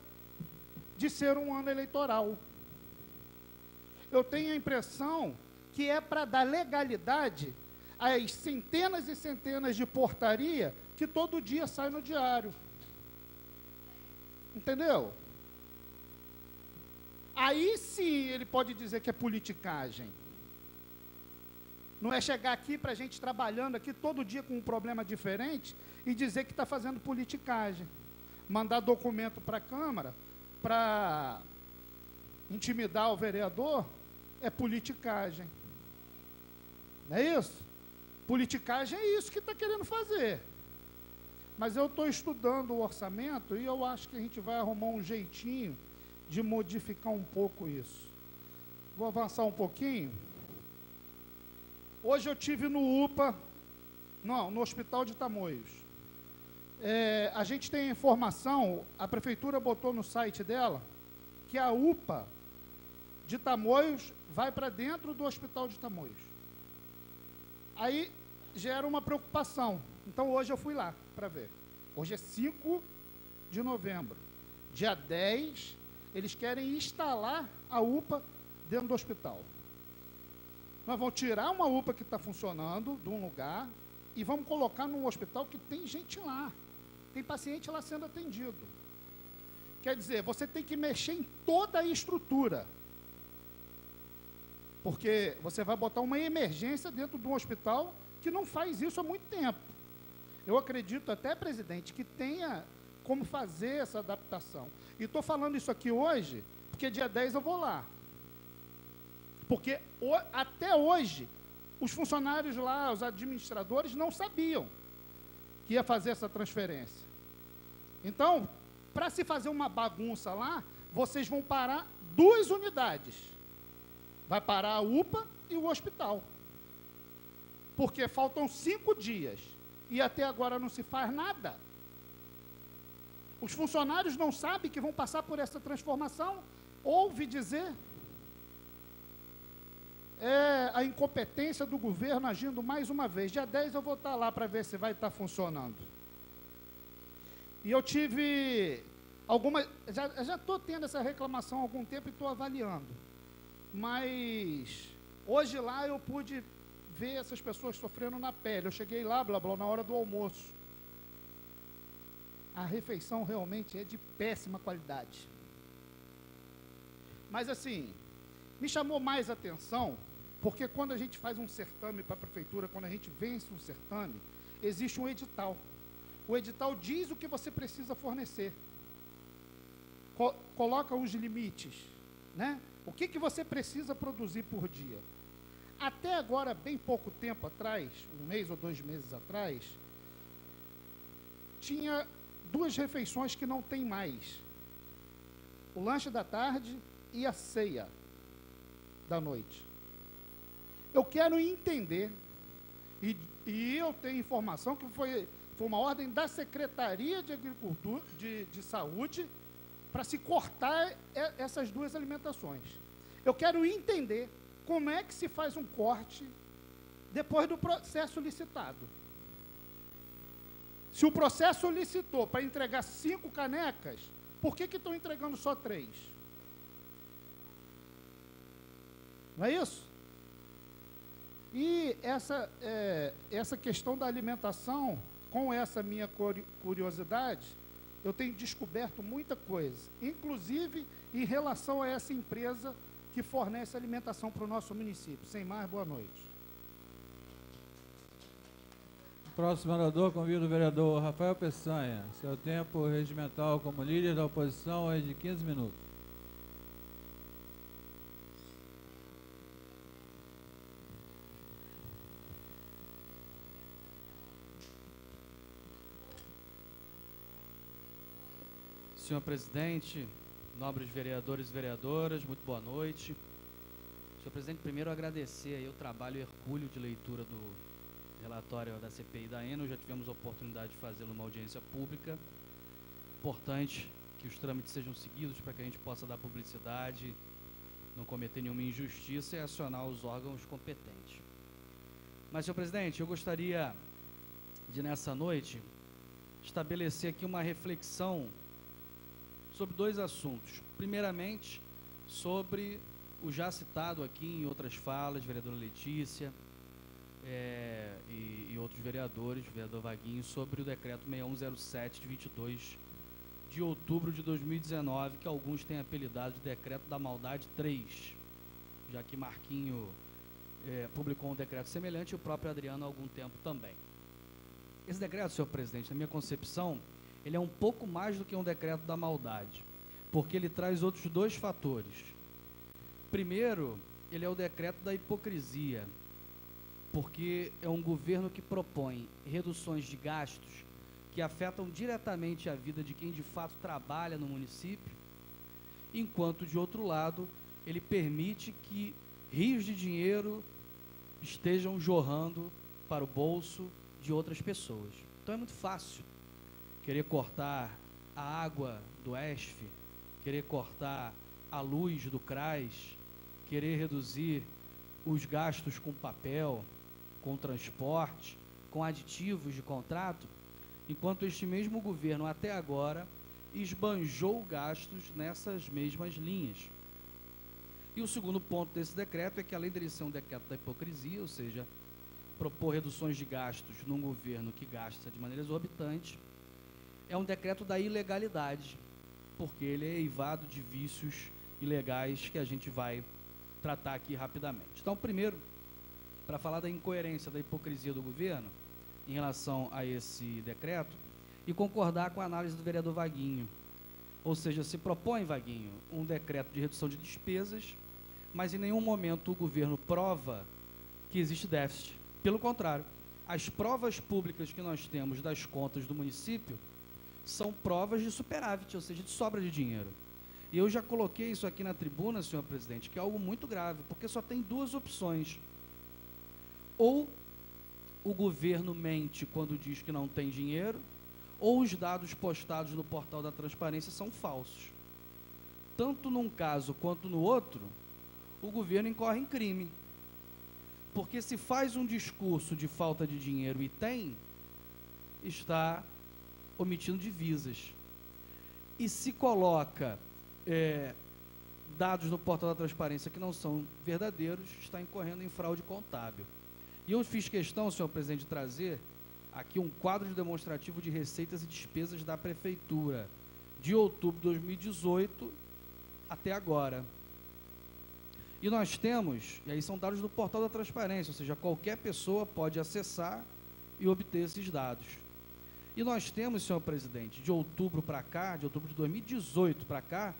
de ser um ano eleitoral. Eu tenho a impressão que é para dar legalidade às centenas e centenas de portaria que todo dia sai no diário. Entendeu? Aí sim ele pode dizer que é politicagem. Não é chegar aqui para a gente trabalhando aqui todo dia com um problema diferente e dizer que está fazendo politicagem. Mandar documento para a Câmara para intimidar o vereador é politicagem. Não é isso? Politicagem é isso que está querendo fazer. Mas eu estou estudando o orçamento e eu acho que a gente vai arrumar um jeitinho de modificar um pouco isso. Vou avançar um pouquinho. Hoje eu tive no UPA, no Hospital de Tamoios. A gente tem informação, a Prefeitura botou no site dela, que a UPA de Tamoios vai para dentro do Hospital de Tamoios. Aí gera uma preocupação. Então hoje eu fui lá para ver. Hoje é 5 de novembro. Dia 10, eles querem instalar a UPA dentro do hospital. Nós vamos tirar uma UPA que está funcionando de um lugar e vamos colocar num hospital que tem gente lá. Tem paciente lá sendo atendido. Quer dizer, você tem que mexer em toda a estrutura. Porque você vai botar uma emergência dentro de um hospital que não faz isso há muito tempo. Eu acredito até, presidente, que tenha como fazer essa adaptação. E estou falando isso aqui hoje, porque dia 10 eu vou lá. Porque até hoje, os funcionários lá, os administradores, não sabiam que ia fazer essa transferência. Então, para se fazer uma bagunça lá, vocês vão parar 2 unidades. Vai parar a UPA e o hospital. Porque faltam 5 dias e até agora não se faz nada. Os funcionários não sabem que vão passar por essa transformação. Ouve dizer. É a incompetência do governo agindo mais uma vez. Dia 10 eu vou estar lá para ver se vai estar funcionando. E eu tive algumas... Já estou tendo essa reclamação há algum tempo e estou avaliando. Mas hoje lá eu pude ver essas pessoas sofrendo na pele. Eu cheguei lá, blá, blá, na hora do almoço. A refeição realmente é de péssima qualidade. Mas assim, me chamou mais atenção, porque quando a gente faz um certame para a prefeitura, quando a gente vence um certame, existe um edital. O edital diz o que você precisa fornecer. Coloca os limites, né? O que você precisa produzir por dia. Até agora, bem pouco tempo atrás, 1 mês ou 2 meses atrás, tinha 2 refeições que não tem mais. O lanche da tarde e a ceia da noite. Eu quero entender, e eu tenho informação que foi uma ordem da Secretaria de Agricultura, de Saúde, para se cortar essas 2 alimentações. Eu quero entender como é que se faz um corte depois do processo licitado. Se o processo licitou para entregar 5 canecas, por que estão entregando só 3? Não é isso? E essa questão da alimentação, com essa minha curiosidade, eu tenho descoberto muita coisa, inclusive em relação a essa empresa que fornece alimentação para o nosso município. Sem mais, boa noite. Próximo orador, convido o vereador Rafael Peçanha. Seu tempo regimental como líder da oposição é de 15 minutos. Senhor presidente, nobres vereadores e vereadoras, muito boa noite. Senhor presidente, primeiro agradecer aí o trabalho hercúleo de leitura do relatório da CPI da ENA. Já tivemos a oportunidade de fazê-lo numa audiência pública. Importante que os trâmites sejam seguidos para que a gente possa dar publicidade, não cometer nenhuma injustiça e acionar os órgãos competentes. Mas, senhor presidente, eu gostaria de, nessa noite, estabelecer aqui uma reflexão sobre 2 assuntos. Primeiramente, sobre o já citado aqui em outras falas, vereadora Letícia e outros vereadores, vereador Vaguinho, sobre o decreto 6107 de 22 de outubro de 2019, que alguns têm apelidado de decreto da maldade 3, já que Marquinho publicou um decreto semelhante e o próprio Adriano há algum tempo também. Esse decreto, senhor presidente, na minha concepção, ele é um pouco mais do que um decreto da maldade, porque ele traz outros 2 fatores. Primeiro, ele é o decreto da hipocrisia, porque é um governo que propõe reduções de gastos que afetam diretamente a vida de quem de fato trabalha no município, enquanto, de outro lado, ele permite que rios de dinheiro estejam jorrando para o bolso de outras pessoas. Então é muito fácil querer cortar a água do ESF, querer cortar a luz do CRAS, querer reduzir os gastos com papel, com transporte, com aditivos de contrato, enquanto este mesmo governo até agora esbanjou gastos nessas mesmas linhas. E o segundo ponto desse decreto é que, além dele ser um decreto da hipocrisia, ou seja, propor reduções de gastos num governo que gasta de maneira exorbitante, é um decreto da ilegalidade, porque ele é eivado de vícios ilegais que a gente vai tratar aqui rapidamente. Então, primeiro, para falar da incoerência, da hipocrisia do governo em relação a esse decreto, e concordar com a análise do vereador Vaguinho. Ou seja, se propõe, Vaguinho, um decreto de redução de despesas, mas em nenhum momento o governo prova que existe déficit. Pelo contrário, as provas públicas que nós temos das contas do município são provas de superávit, ou seja, de sobra de dinheiro. E eu já coloquei isso aqui na tribuna, senhor presidente, que é algo muito grave, porque só tem duas opções. Ou o governo mente quando diz que não tem dinheiro, ou os dados postados no portal da transparência são falsos. Tanto num caso quanto no outro, o governo incorre em crime. Porque se faz um discurso de falta de dinheiro e tem, está omitindo divisas. E se coloca dados no portal da transparência que não são verdadeiros, está incorrendo em fraude contábil. E eu fiz questão, senhor presidente, de trazer aqui um quadro de demonstrativo de receitas e despesas da Prefeitura, de outubro de 2018 até agora. E nós temos, e aí são dados do portal da transparência, ou seja, qualquer pessoa pode acessar e obter esses dados. E nós temos, senhor presidente, de outubro para cá, de outubro de 2018 para cá,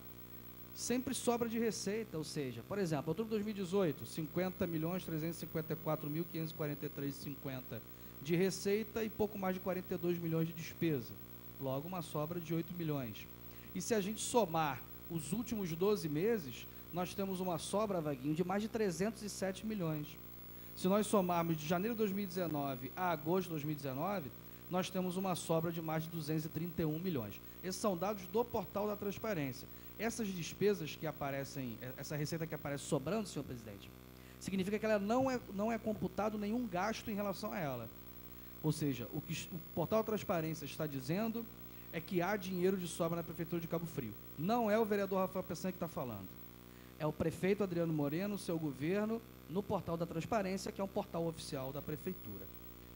sempre sobra de receita, ou seja, por exemplo, outubro de 2018, 50.354.543,50 de receita e pouco mais de 42 milhões de despesa. Logo, uma sobra de 8 milhões. E se a gente somar os últimos 12 meses, nós temos uma sobra, Vaguinho, de mais de 307 milhões. Se nós somarmos de janeiro de 2019 a agosto de 2019, nós temos uma sobra de mais de 231 milhões. Esses são dados do portal da transparência. Essas despesas que aparecem, essa receita que aparece sobrando, senhor presidente, significa que ela não é computado nenhum gasto em relação a ela. Ou seja, o que o portal da transparência está dizendo é que há dinheiro de sobra na Prefeitura de Cabo Frio. Não é o vereador Rafael Peçanha que está falando. É o prefeito Adriano Moreno, seu governo, no portal da transparência, que é um portal oficial da Prefeitura.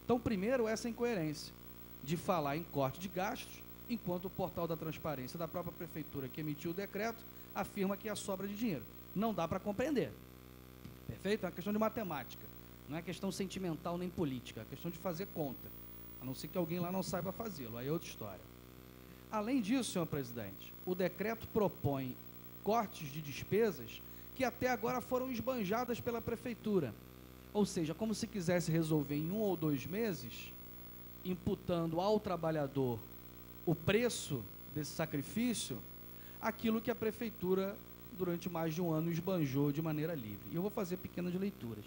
Então, primeiro, essa incoerência de falar em corte de gastos, enquanto o portal da transparência da própria Prefeitura, que emitiu o decreto, afirma que há sobra de dinheiro. Não dá para compreender. Perfeito? É uma questão de matemática. Não é questão sentimental nem política. É questão de fazer conta. A não ser que alguém lá não saiba fazê-lo. Aí é outra história. Além disso, senhor presidente, o decreto propõe cortes de despesas que até agora foram esbanjadas pela Prefeitura. Ou seja, como se quisesse resolver em 1 ou 2 meses, imputando ao trabalhador o preço desse sacrifício, aquilo que a Prefeitura, durante mais de um ano, esbanjou de maneira livre. E eu vou fazer pequenas leituras.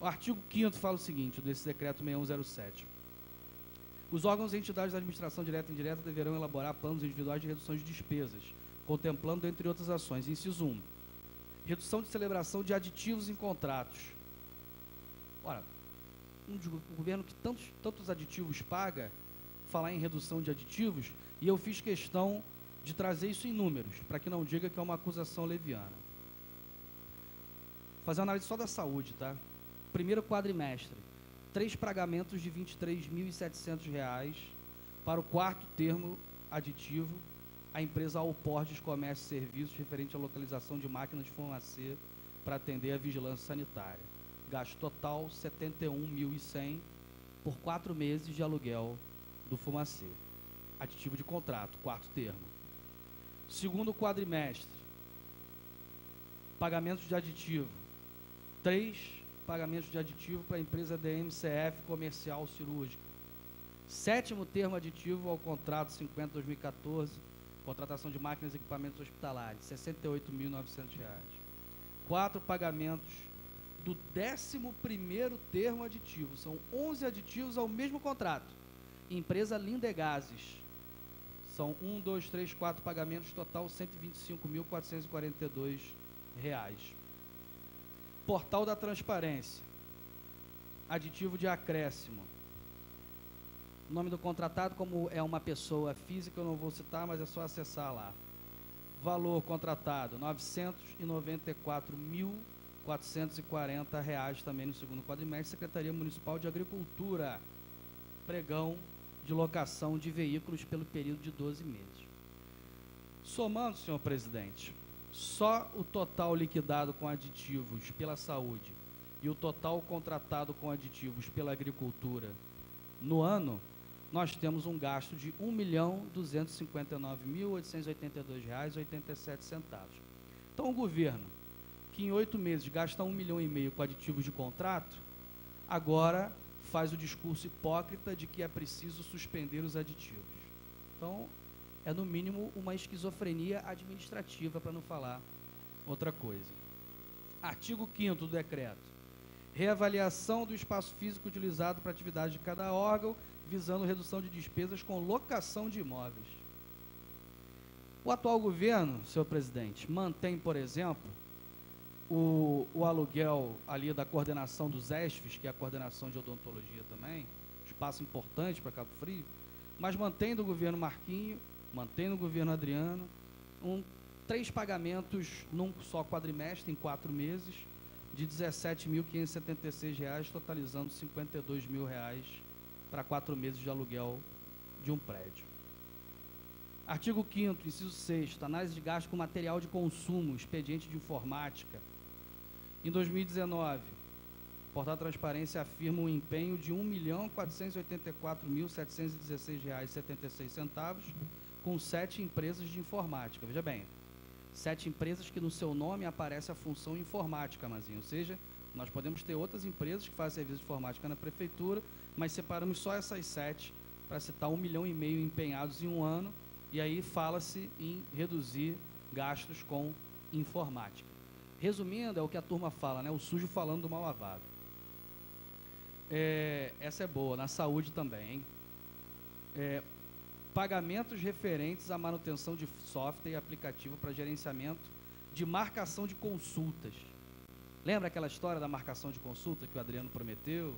O artigo 5º fala o seguinte, desse decreto 6107. Os órgãos e entidades da administração direta e indireta deverão elaborar planos individuais de redução de despesas, contemplando, entre outras ações, inciso 1, redução de celebração de aditivos em contratos. Ora, um governo que tantos aditivos paga, falar em redução de aditivos, e eu fiz questão de trazer isso em números, para que não diga que é uma acusação leviana. Fazer uma análise só da saúde, tá? Primeiro quadrimestre, 3 pagamentos de R$ 23.700 para o 4º termo aditivo, a empresa Alportes Comércio e Serviços, referente à localização de máquinas de fumacê para atender a vigilância sanitária. Gasto total, R$ 71.100 por 4 meses de aluguel do fumacê. Aditivo de contrato, 4º termo. Segundo quadrimestre, pagamentos de aditivo. 3 pagamentos de aditivo para a empresa DMCF Comercial Cirúrgica. 7º termo aditivo ao contrato 50-2014, contratação de máquinas e equipamentos hospitalares, R$ 68.900. 4 pagamentos do 11º termo aditivo. São 11 aditivos ao mesmo contrato. Empresa Lindegases. São 1, 2, 3, 4 pagamentos, total R$ 125.442. Portal da Transparência. Aditivo de acréscimo. O nome do contratado, como é uma pessoa física, eu não vou citar, mas é só acessar lá. Valor contratado, R$ 994.440 também no segundo quadrimestre. Secretaria Municipal de Agricultura. Pregão de locação de veículos pelo período de 12 meses. Somando, senhor presidente, só o total liquidado com aditivos pela saúde e o total contratado com aditivos pela agricultura no ano, nós temos um gasto de R$ 1.259.882,87. Então, o governo, que em 8 meses gasta R$ 1,5 milhão com aditivos de contrato, agora faz o discurso hipócrita de que é preciso suspender os aditivos. Então, é, no mínimo, uma esquizofrenia administrativa, para não falar outra coisa. Artigo 5º do decreto. Reavaliação do espaço físico utilizado para atividade de cada órgão, visando redução de despesas com locação de imóveis. O atual governo, senhor presidente, mantém, por exemplo, o aluguel ali da coordenação dos ESFs, que é a coordenação de odontologia também, espaço importante para Cabo Frio, mas mantém do governo Marquinho, mantém no governo Adriano, 3 pagamentos num só quadrimestre, em 4 meses, de R$ 17.576, totalizando R$ 52.000 para 4 meses de aluguel de um prédio. Artigo 5º, inciso 6º, análise de gasto com material de consumo, expediente de informática. Em 2019, o Portal da Transparência afirma um empenho de R$ 1.484.716,76, com 7 empresas de informática. Veja bem, 7 empresas que no seu nome aparece a função informática, Mazinho. Ou seja, nós podemos ter outras empresas que fazem serviço de informática na prefeitura, mas separamos só essas 7 para citar R$ 1,5 milhão empenhados em um ano, e aí fala-se em reduzir gastos com informática. Resumindo, é o que a turma fala, né? O sujo falando do mal lavado. Essa é boa, na saúde também, hein? Pagamentos referentes à manutenção de software e aplicativo para gerenciamento de marcação de consultas. Lembra aquela história da marcação de consulta que o Adriano prometeu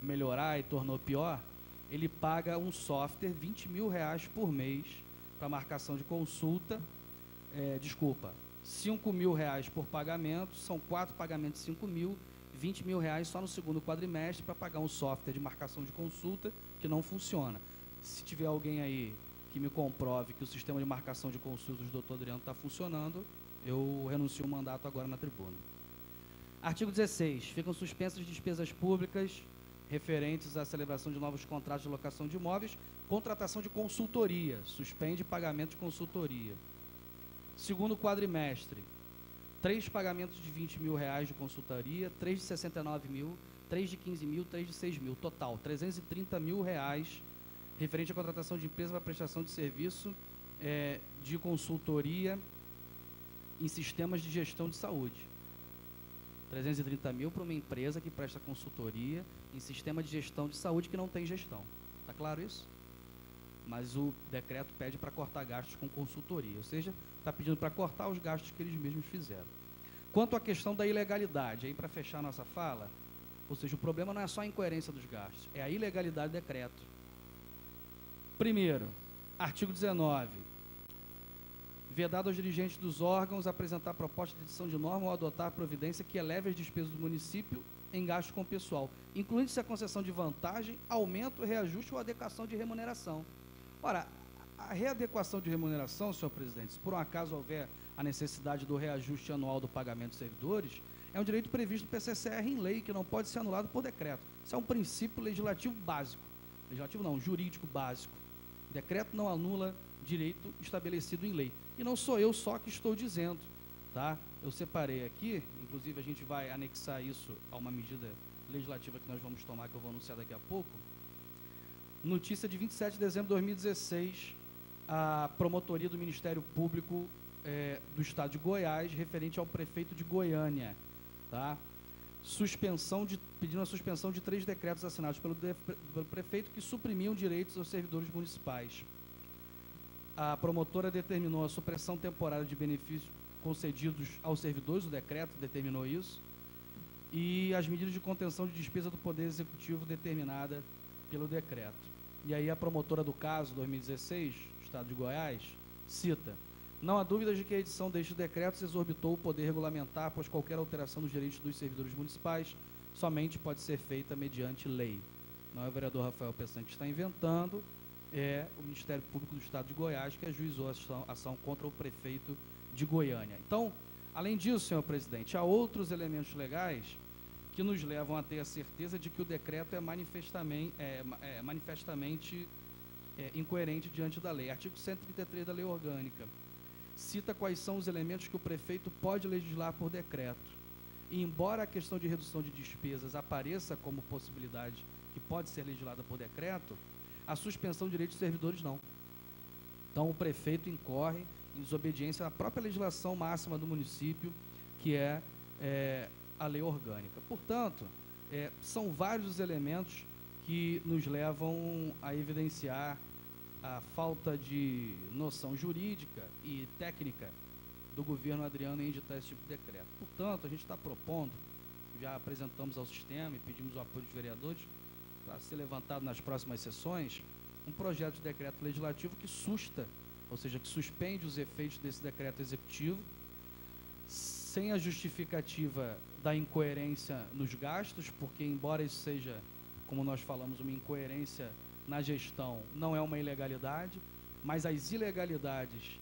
melhorar e tornou pior? Ele paga um software, R$ 20.000 por mês para marcação de consulta, R$ 5.000 por pagamento, são 4 pagamentos de 5.000, R$ 20.000 só no segundo quadrimestre para pagar um software de marcação de consulta que não funciona. Se tiver alguém aí que me comprove que o sistema de marcação de consultas do Dr. Adriano está funcionando, eu renuncio o mandato agora na tribuna. Artigo 16. Ficam suspensas despesas públicas referentes à celebração de novos contratos de locação de imóveis, contratação de consultoria, suspende pagamento de consultoria. Segundo quadrimestre, 3 pagamentos de R$ 20.000 de consultoria, 3 de 69.000, 3 de 15.000, 3 de 6.000, total, R$ 330.000, referente à contratação de empresa para prestação de serviço de consultoria em sistemas de gestão de saúde. 330 mil para uma empresa que presta consultoria em sistema de gestão de saúde que não tem gestão. Está claro isso? Mas o decreto pede para cortar gastos com consultoria, ou seja, está pedindo para cortar os gastos que eles mesmos fizeram. Quanto à questão da ilegalidade, aí para fechar nossa fala, ou seja, o problema não é só a incoerência dos gastos, é a ilegalidade do decreto. Primeiro, artigo 19. Vedado aos dirigentes dos órgãos apresentar proposta de edição de norma ou adotar providência que eleve as despesas do município em gasto com pessoal, incluindo-se a concessão de vantagem, aumento, reajuste ou adequação de remuneração. Ora, a readequação de remuneração, senhor presidente, se por um acaso houver a necessidade do reajuste anual do pagamento dos servidores, é um direito previsto no PCCR em lei, que não pode ser anulado por decreto. Isso é um princípio legislativo básico. Legislativo não, jurídico básico. O decreto não anula direito estabelecido em lei. E não sou eu só que estou dizendo, tá? Eu separei aqui, inclusive a gente vai anexar isso a uma medida legislativa que nós vamos tomar, que eu vou anunciar daqui a pouco. Notícia de 27 de dezembro de 2016, a promotoria do Ministério Público do Estado de Goiás, referente ao prefeito de Goiânia, tá? Pedindo a suspensão de 3 decretos assinados pelo prefeito que suprimiam direitos aos servidores municipais. A promotora determinou a supressão temporária de benefícios concedidos aos servidores, o decreto determinou isso, e as medidas de contenção de despesa do Poder Executivo determinada pelo decreto. E aí a promotora do caso, 2016, Estado de Goiás, cita: não há dúvidas de que a edição destes decretos exorbitou o poder regulamentar, pois qualquer alteração dos direitos dos servidores municipais somente pode ser feita mediante lei. Não é o vereador Rafael Pessan que está inventando, é o Ministério Público do Estado de Goiás que ajuizou a ação contra o prefeito de Goiânia. Então, além disso, senhor presidente, há outros elementos legais que nos levam a ter a certeza de que o decreto é manifestamente incoerente diante da lei. Artigo 133 da Lei Orgânica cita quais são os elementos que o prefeito pode legislar por decreto. E, embora a questão de redução de despesas apareça como possibilidade que pode ser legislada por decreto, a suspensão de direitos dos servidores não. Então, o prefeito incorre em desobediência à própria legislação máxima do município, que é a lei orgânica. Portanto, são vários os elementos que nos levam a evidenciar a falta de noção jurídica e técnica do governo Adriano em editar esse tipo de decreto. Portanto, a gente está propondo, já apresentamos ao sistema e pedimos o apoio dos vereadores para ser levantado nas próximas sessões, um projeto de decreto legislativo que susta, ou seja, que suspende os efeitos desse decreto executivo, sem a justificativa da incoerência nos gastos, porque embora isso seja, como nós falamos, uma incoerência na gestão, não é uma ilegalidade, mas as ilegalidades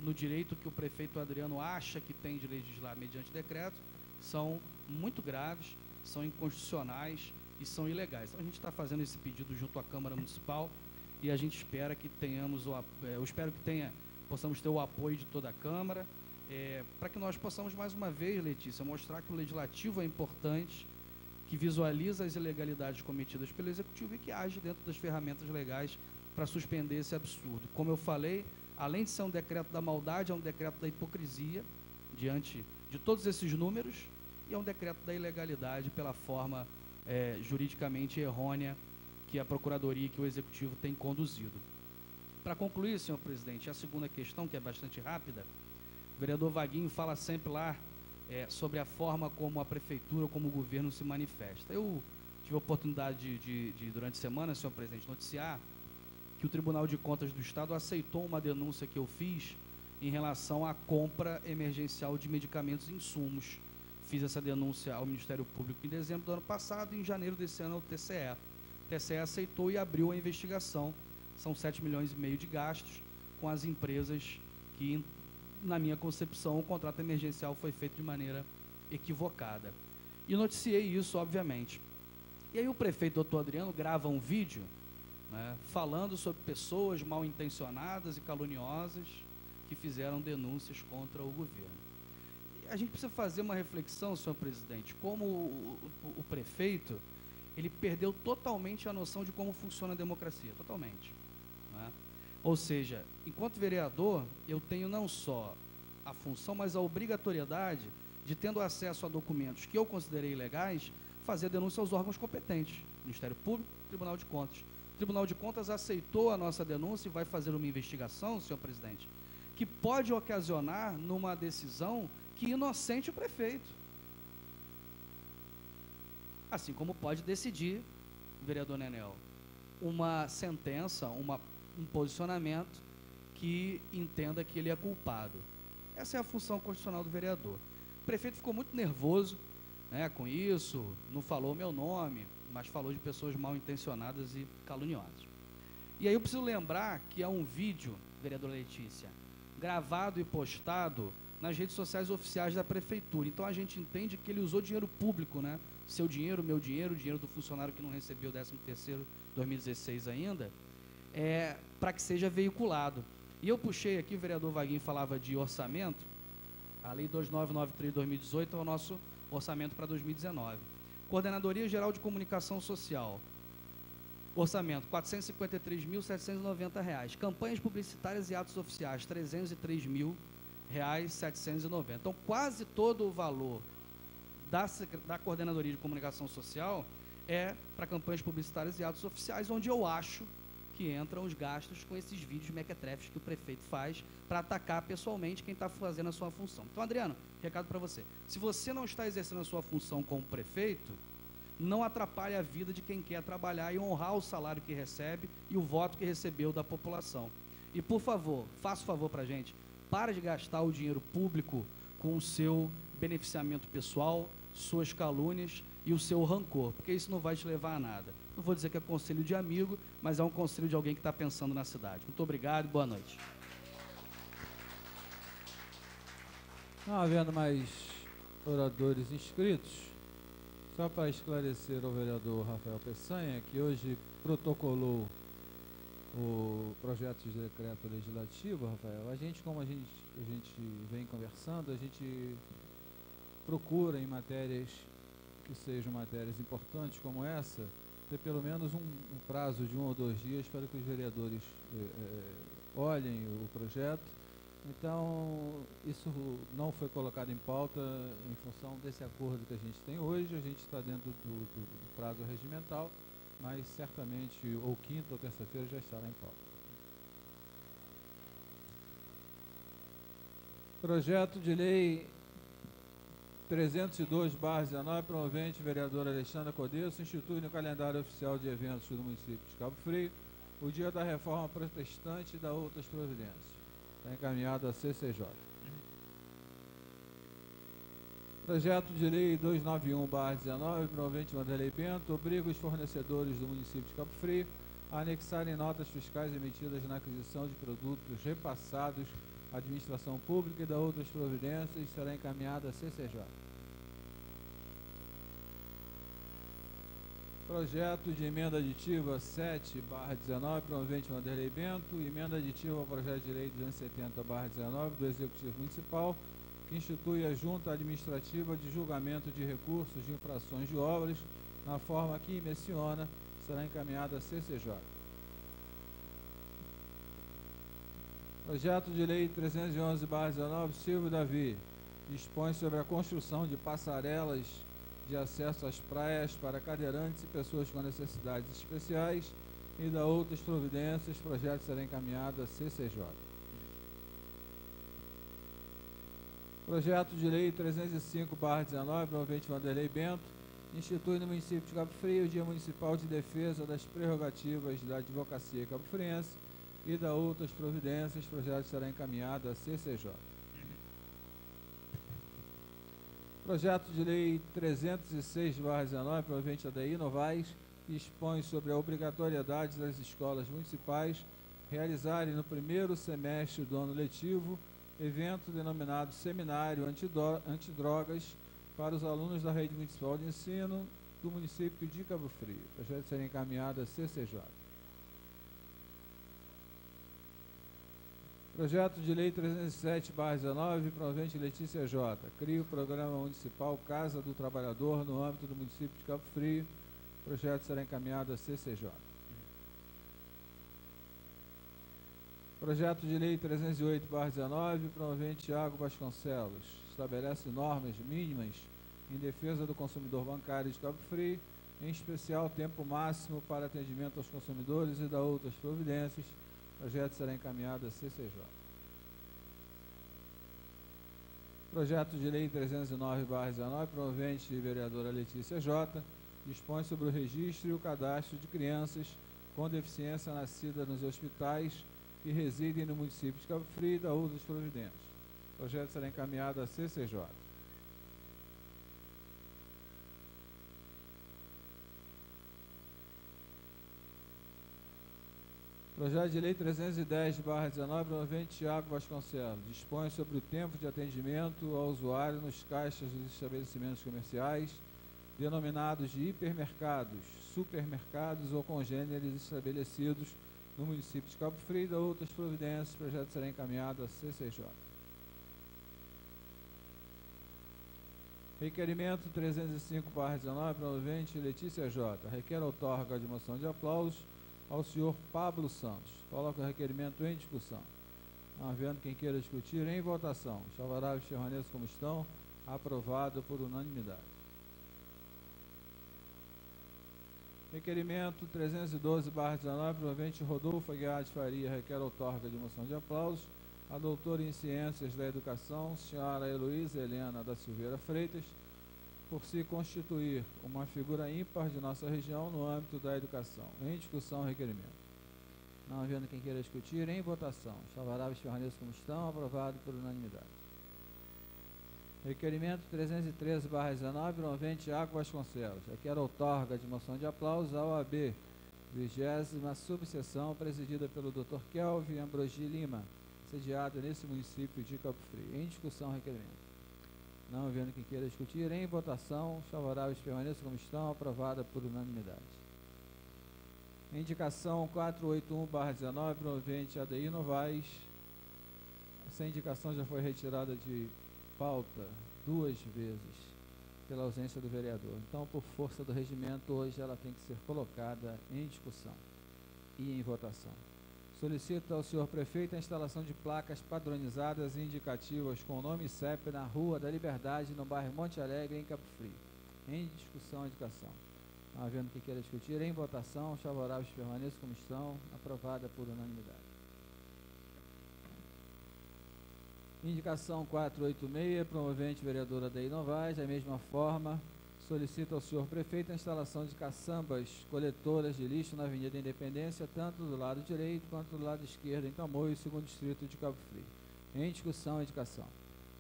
no direito que o prefeito Adriano acha que tem de legislar mediante decreto são muito graves, são inconstitucionais e são ilegais. Então a gente está fazendo esse pedido junto à Câmara Municipal e a gente espera que tenhamos, eu espero que possamos ter o apoio de toda a Câmara, para que nós possamos mais uma vez, Letícia, mostrar que o Legislativo é importante, que visualiza as ilegalidades cometidas pelo Executivo e que age dentro das ferramentas legais para suspender esse absurdo. Como eu falei, além de ser um decreto da maldade, é um decreto da hipocrisia diante de todos esses números e é um decreto da ilegalidade pela forma juridicamente errônea que a Procuradoria e que o Executivo tem conduzido. Para concluir, senhor presidente, a segunda questão, que é bastante rápida, o vereador Vaguinho fala sempre lá sobre a forma como a Prefeitura, como o governo se manifesta. Eu tive a oportunidade de durante a semana, senhor presidente, noticiar que o Tribunal de Contas do Estado aceitou uma denúncia que eu fiz em relação à compra emergencial de medicamentos e insumos. Fiz essa denúncia ao Ministério Público em dezembro do ano passado e em janeiro desse ano ao TCE. O TCE aceitou e abriu a investigação. São 7,5 milhões de gastos com as empresas que, na minha concepção, o contrato emergencial foi feito de maneira equivocada. E noticiei isso, obviamente. E aí o prefeito doutor Adriano grava um vídeo, né, falando sobre pessoas mal intencionadas e caluniosas que fizeram denúncias contra o governo. E a gente precisa fazer uma reflexão, senhor presidente, como o prefeito, ele perdeu totalmente a noção de como funciona a democracia, totalmente. Né? Ou seja, enquanto vereador, eu tenho não só a função, mas a obrigatoriedade de, tendo acesso a documentos que eu considerei ilegais, fazer denúncia aos órgãos competentes, Ministério Público, Tribunal de Contas. O Tribunal de Contas aceitou a nossa denúncia e vai fazer uma investigação, senhor presidente, que pode ocasionar numa decisão que inocente o prefeito. Assim como pode decidir, vereador Nenel, uma sentença, um posicionamento que entenda que ele é culpado. Essa é a função constitucional do vereador. O prefeito ficou muito nervoso, né, com isso, não falou meu nome, mas falou de pessoas mal intencionadas e caluniosas. E aí eu preciso lembrar que há um vídeo, vereadora Letícia, gravado e postado nas redes sociais oficiais da prefeitura. Então a gente entende que ele usou dinheiro público, né? Seu dinheiro, meu dinheiro, o dinheiro do funcionário que não recebeu o 13º 2016 ainda, para que seja veiculado. E eu puxei aqui, o vereador Vaguinho falava de orçamento, a lei 2993 de 2018 é o nosso orçamento para 2019. Coordenadoria Geral de Comunicação Social, orçamento R$ 453.790. Campanhas publicitárias e atos oficiais, R$ 303.790. Então, quase todo o valor da Coordenadoria de Comunicação Social é para campanhas publicitárias e atos oficiais, onde eu acho que entram os gastos com esses vídeos mequetrefes que o prefeito faz para atacar pessoalmente quem está fazendo a sua função. Então, Adriano, recado para você. Se você não está exercendo a sua função como prefeito, não atrapalhe a vida de quem quer trabalhar e honrar o salário que recebe e o voto que recebeu da população. E, por favor, faça o favor para a gente, para de gastar o dinheiro público com o seu beneficiamento pessoal, suas calúnias e o seu rancor, porque isso não vai te levar a nada. Não vou dizer que é conselho de amigo, mas é um conselho de alguém que está pensando na cidade. Muito obrigado e boa noite. Não havendo mais oradores inscritos, só para esclarecer ao vereador Rafael Peçanha, que hoje protocolou o projeto de decreto legislativo, Rafael, como a gente vem conversando, a gente procura em matérias que sejam matérias importantes como essa, ter pelo menos um prazo de 1 ou 2 dias para que os vereadores olhem o projeto. Então, isso não foi colocado em pauta em função desse acordo que a gente tem hoje. A gente está dentro do prazo regimental, mas certamente ou quinta ou terça-feira já estará em pauta. Projeto de lei 302/19, promovente vereadora Alexandra Codesso, institui no calendário oficial de eventos do município de Cabo Frio o Dia da Reforma Protestante e da outras providências. Está encaminhado a CCJ. Projeto de lei 291/19, promovente Vanderlei Bento, obriga os fornecedores do município de Cabo Frio a anexarem notas fiscais emitidas na aquisição de produtos repassados à administração pública e da outras providências e será encaminhado a CCJ. Projeto de emenda aditiva 7/19, promovente Vanderlei Bento, emenda aditiva ao projeto de lei 270/19 do Executivo Municipal, que institui a Junta Administrativa de Julgamento de Recursos de Infrações de Obras, na forma que menciona, será encaminhada a CCJ. Projeto de lei 311/19, Silvio Davi, dispõe sobre a construção de passarelas de acesso às praias para cadeirantes e pessoas com necessidades especiais e da outras providências. Projeto será encaminhado a CCJ. Projeto de lei 305/19, promovente Vanderlei Bento, institui no município de Cabo Frio o Dia Municipal de Defesa das Prerrogativas da Advocacia Cabo-Friense e da outras providências. Projeto será encaminhado a CCJ. Projeto de lei 306/19, promovente ADI Novaes, dispõe sobre a obrigatoriedade das escolas municipais realizarem no primeiro semestre do ano letivo evento denominado Seminário Antidrogas para os alunos da Rede Municipal de Ensino do município de Cabo Frio. O projeto será encaminhado a CCJ. Projeto de lei 307/19, promovente Letícia J. Cria o programa municipal Casa do Trabalhador no âmbito do município de Cabo Frio. O projeto será encaminhado a CCJ. Projeto de lei 308/19, promovente Thiago Vasconcelos. Estabelece normas mínimas em defesa do consumidor bancário de Cabo Frio, em especial tempo máximo para atendimento aos consumidores e da outras providências. O projeto será encaminhado a CCJ. Projeto de lei 309/19, promovente vereadora Letícia J. Dispõe sobre o registro e o cadastro de crianças com deficiência nascida nos hospitais que residem no município de Cabo Frio e da outras providências. O projeto será encaminhado a CCJ. Projeto de lei 310/19, promovente Thiago Vasconcelos, dispõe sobre o tempo de atendimento ao usuário nos caixas dos estabelecimentos comerciais, denominados de hipermercados, supermercados ou congêneres estabelecidos no município de Cabo Frio e da outras providências. O projeto será encaminhado a CCJ. Requerimento 305/19, promovente Letícia J. Requer outorga de moção de aplausos ao senhor Pablo Santos. Coloca o requerimento em discussão. Não havendo quem queira discutir, em votação. Os favoráveis permaneçam como estão. Aprovado por unanimidade. Requerimento 312/19, promovente Rodolfo Aguiar de Faria. Requer outorga de moção de aplausos a doutora em Ciências da Educação, senhora Heloísa Helena da Silveira Freitas, por se constituir uma figura ímpar de nossa região no âmbito da educação. Em discussão, o requerimento. Não havendo quem queira discutir, em votação. Os favoráveis permaneçam como estão. Aprovado por unanimidade. Requerimento 313/19, promovente Thiago Vasconcelos. Requer outorga de moção de aplausos à OAB, 20ª subseção, presidida pelo Dr. Kelvin Ambrogi Lima, sediada nesse município de Cabo Frio. Em discussão, o requerimento. Não havendo quem queira discutir, em votação, os favoráveis permaneçam como estão. Aprovada por unanimidade. Indicação 481/19, promovente ADI Novaes. Essa indicação já foi retirada de pauta 2 vezes pela ausência do vereador. Então, por força do regimento, hoje ela tem que ser colocada em discussão e em votação. Os Solicita ao senhor prefeito a instalação de placas padronizadas e indicativas com o nome e CEP na Rua da Liberdade, no bairro Monte Alegre, em Cabo Frio. Em discussão, indicação. Não havendo quem queira discutir, em votação, os favoráveis permaneçam como estão, aprovada por unanimidade. Indicação 486, promovente vereadora Deia Novaes, da mesma forma, solicita ao senhor prefeito a instalação de caçambas coletoras de lixo na Avenida Independência, tanto do lado direito quanto do lado esquerdo, em Tamoio, segundo distrito de Cabo Frio. Em discussão, indicação.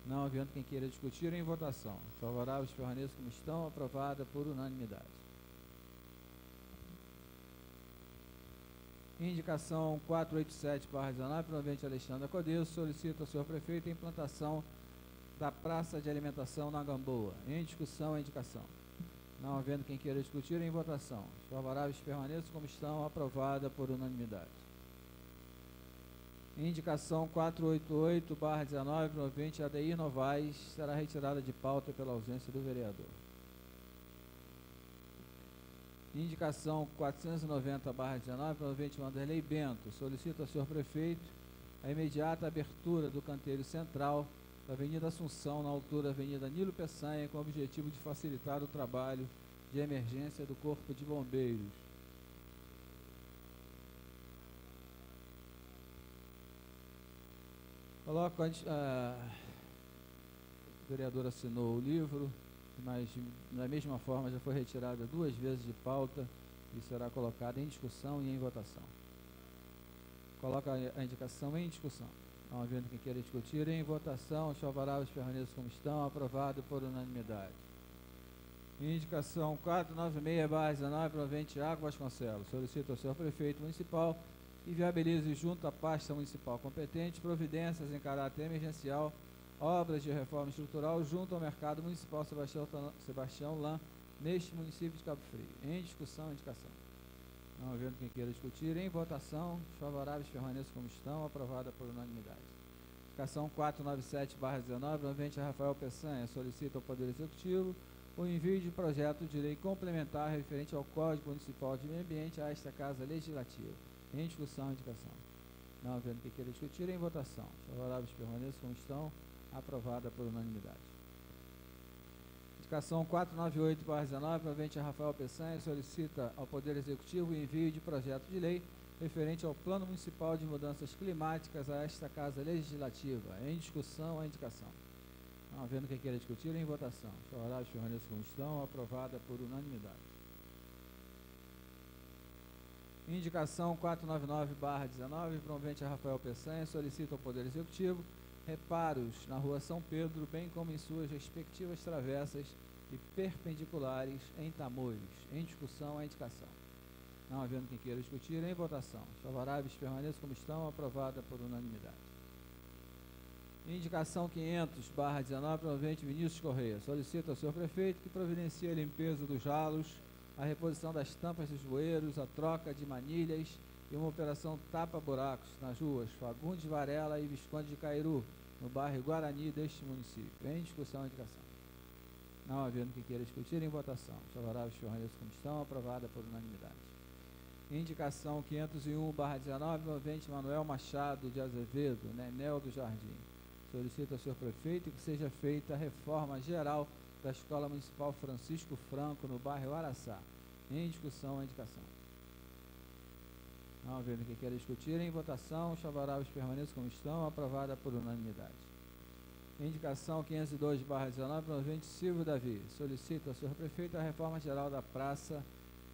Não havendo quem queira discutir, em votação. Os favoráveis permaneçam como estão, aprovada por unanimidade. Indicação 487/19, promovente Alexandre Codês, solicita ao senhor prefeito a implantação da praça de alimentação na Gamboa. Em discussão, indicação. Não havendo quem queira discutir, em votação. Os favoráveis permaneçam como estão, aprovada por unanimidade. Indicação 488/19, promovente Adeir Novaes, será retirada de pauta pela ausência do vereador. Indicação 490/19, promovente Wanderlei Bento, solicita ao senhor prefeito a imediata abertura do canteiro central da Avenida Assunção, na altura da Avenida Nilo Peçanha, com o objetivo de facilitar o trabalho de emergência do Corpo de Bombeiros. Coloco a vereadora assinou o livro, mas da mesma forma já foi retirada 2 vezes de pauta e será colocada em discussão e em votação. Coloca a indicação em discussão. Não havendo quem queira discutir, em votação, os favoráveis permaneçam como estão, aprovado por unanimidade. Indicação 496/19, promovente Tiago Vasconcelos, solicita ao senhor prefeito municipal e viabilize junto à pasta municipal competente providências em caráter emergencial, obras de reforma estrutural junto ao mercado municipal Sebastião Lan, neste município de Cabo Frio. Em discussão, indicação. Não havendo quem queira discutir, em votação, os favoráveis permaneçam como estão, aprovada por unanimidade. Indicação 497/19, promovente Rafael Peçanha, solicita ao Poder Executivo o envio de projeto de lei complementar referente ao Código Municipal de Meio Ambiente a esta Casa Legislativa. Em discussão, indicação. Não havendo quem queira discutir, em votação. Os favoráveis permaneçam como estão, aprovada por unanimidade. Indicação 498/19, promovente Rafael Peçanha, solicita ao Poder Executivo o envio de projeto de lei referente ao Plano Municipal de Mudanças Climáticas a esta Casa Legislativa. Em discussão, a indicação. Não havendo quem queira discutir, em votação. Os favoráveis permaneçam como estão, aprovada por unanimidade. Indicação 499/19, promovente Rafael Peçanha, solicita ao Poder Executivo reparos na Rua São Pedro, bem como em suas respectivas travessas e perpendiculares em Tamoios. Em discussão, a indicação. Não havendo quem queira discutir, em votação. Os favoráveis permaneçam como estão, aprovada por unanimidade. Indicação 500/19, promovente Vinícius Correia, solicita ao senhor prefeito que providencie a limpeza dos ralos, a reposição das tampas dos bueiros, a troca de manilhas e uma operação tapa-buracos nas ruas Fagundes Varela e Visconde de Cairu, no bairro Guarani deste município. Em discussão, indicação. Não havendo quem queira discutir, em votação. Os favoráveis permaneçam como estão, aprovada por unanimidade. Indicação 501/19, promovente Manuel Machado de Azevedo, Nenel do Jardim. Solicita ao senhor prefeito que seja feita a reforma geral da Escola Municipal Francisco Franco, no bairro Araçá. Em discussão, a indicação. Não havendo quem queira discutir, em votação, os favoráveis permaneçam como estão, aprovada por unanimidade. Indicação 502/19, promovente Silvio Davi, solicita ao senhor prefeito a reforma geral da Praça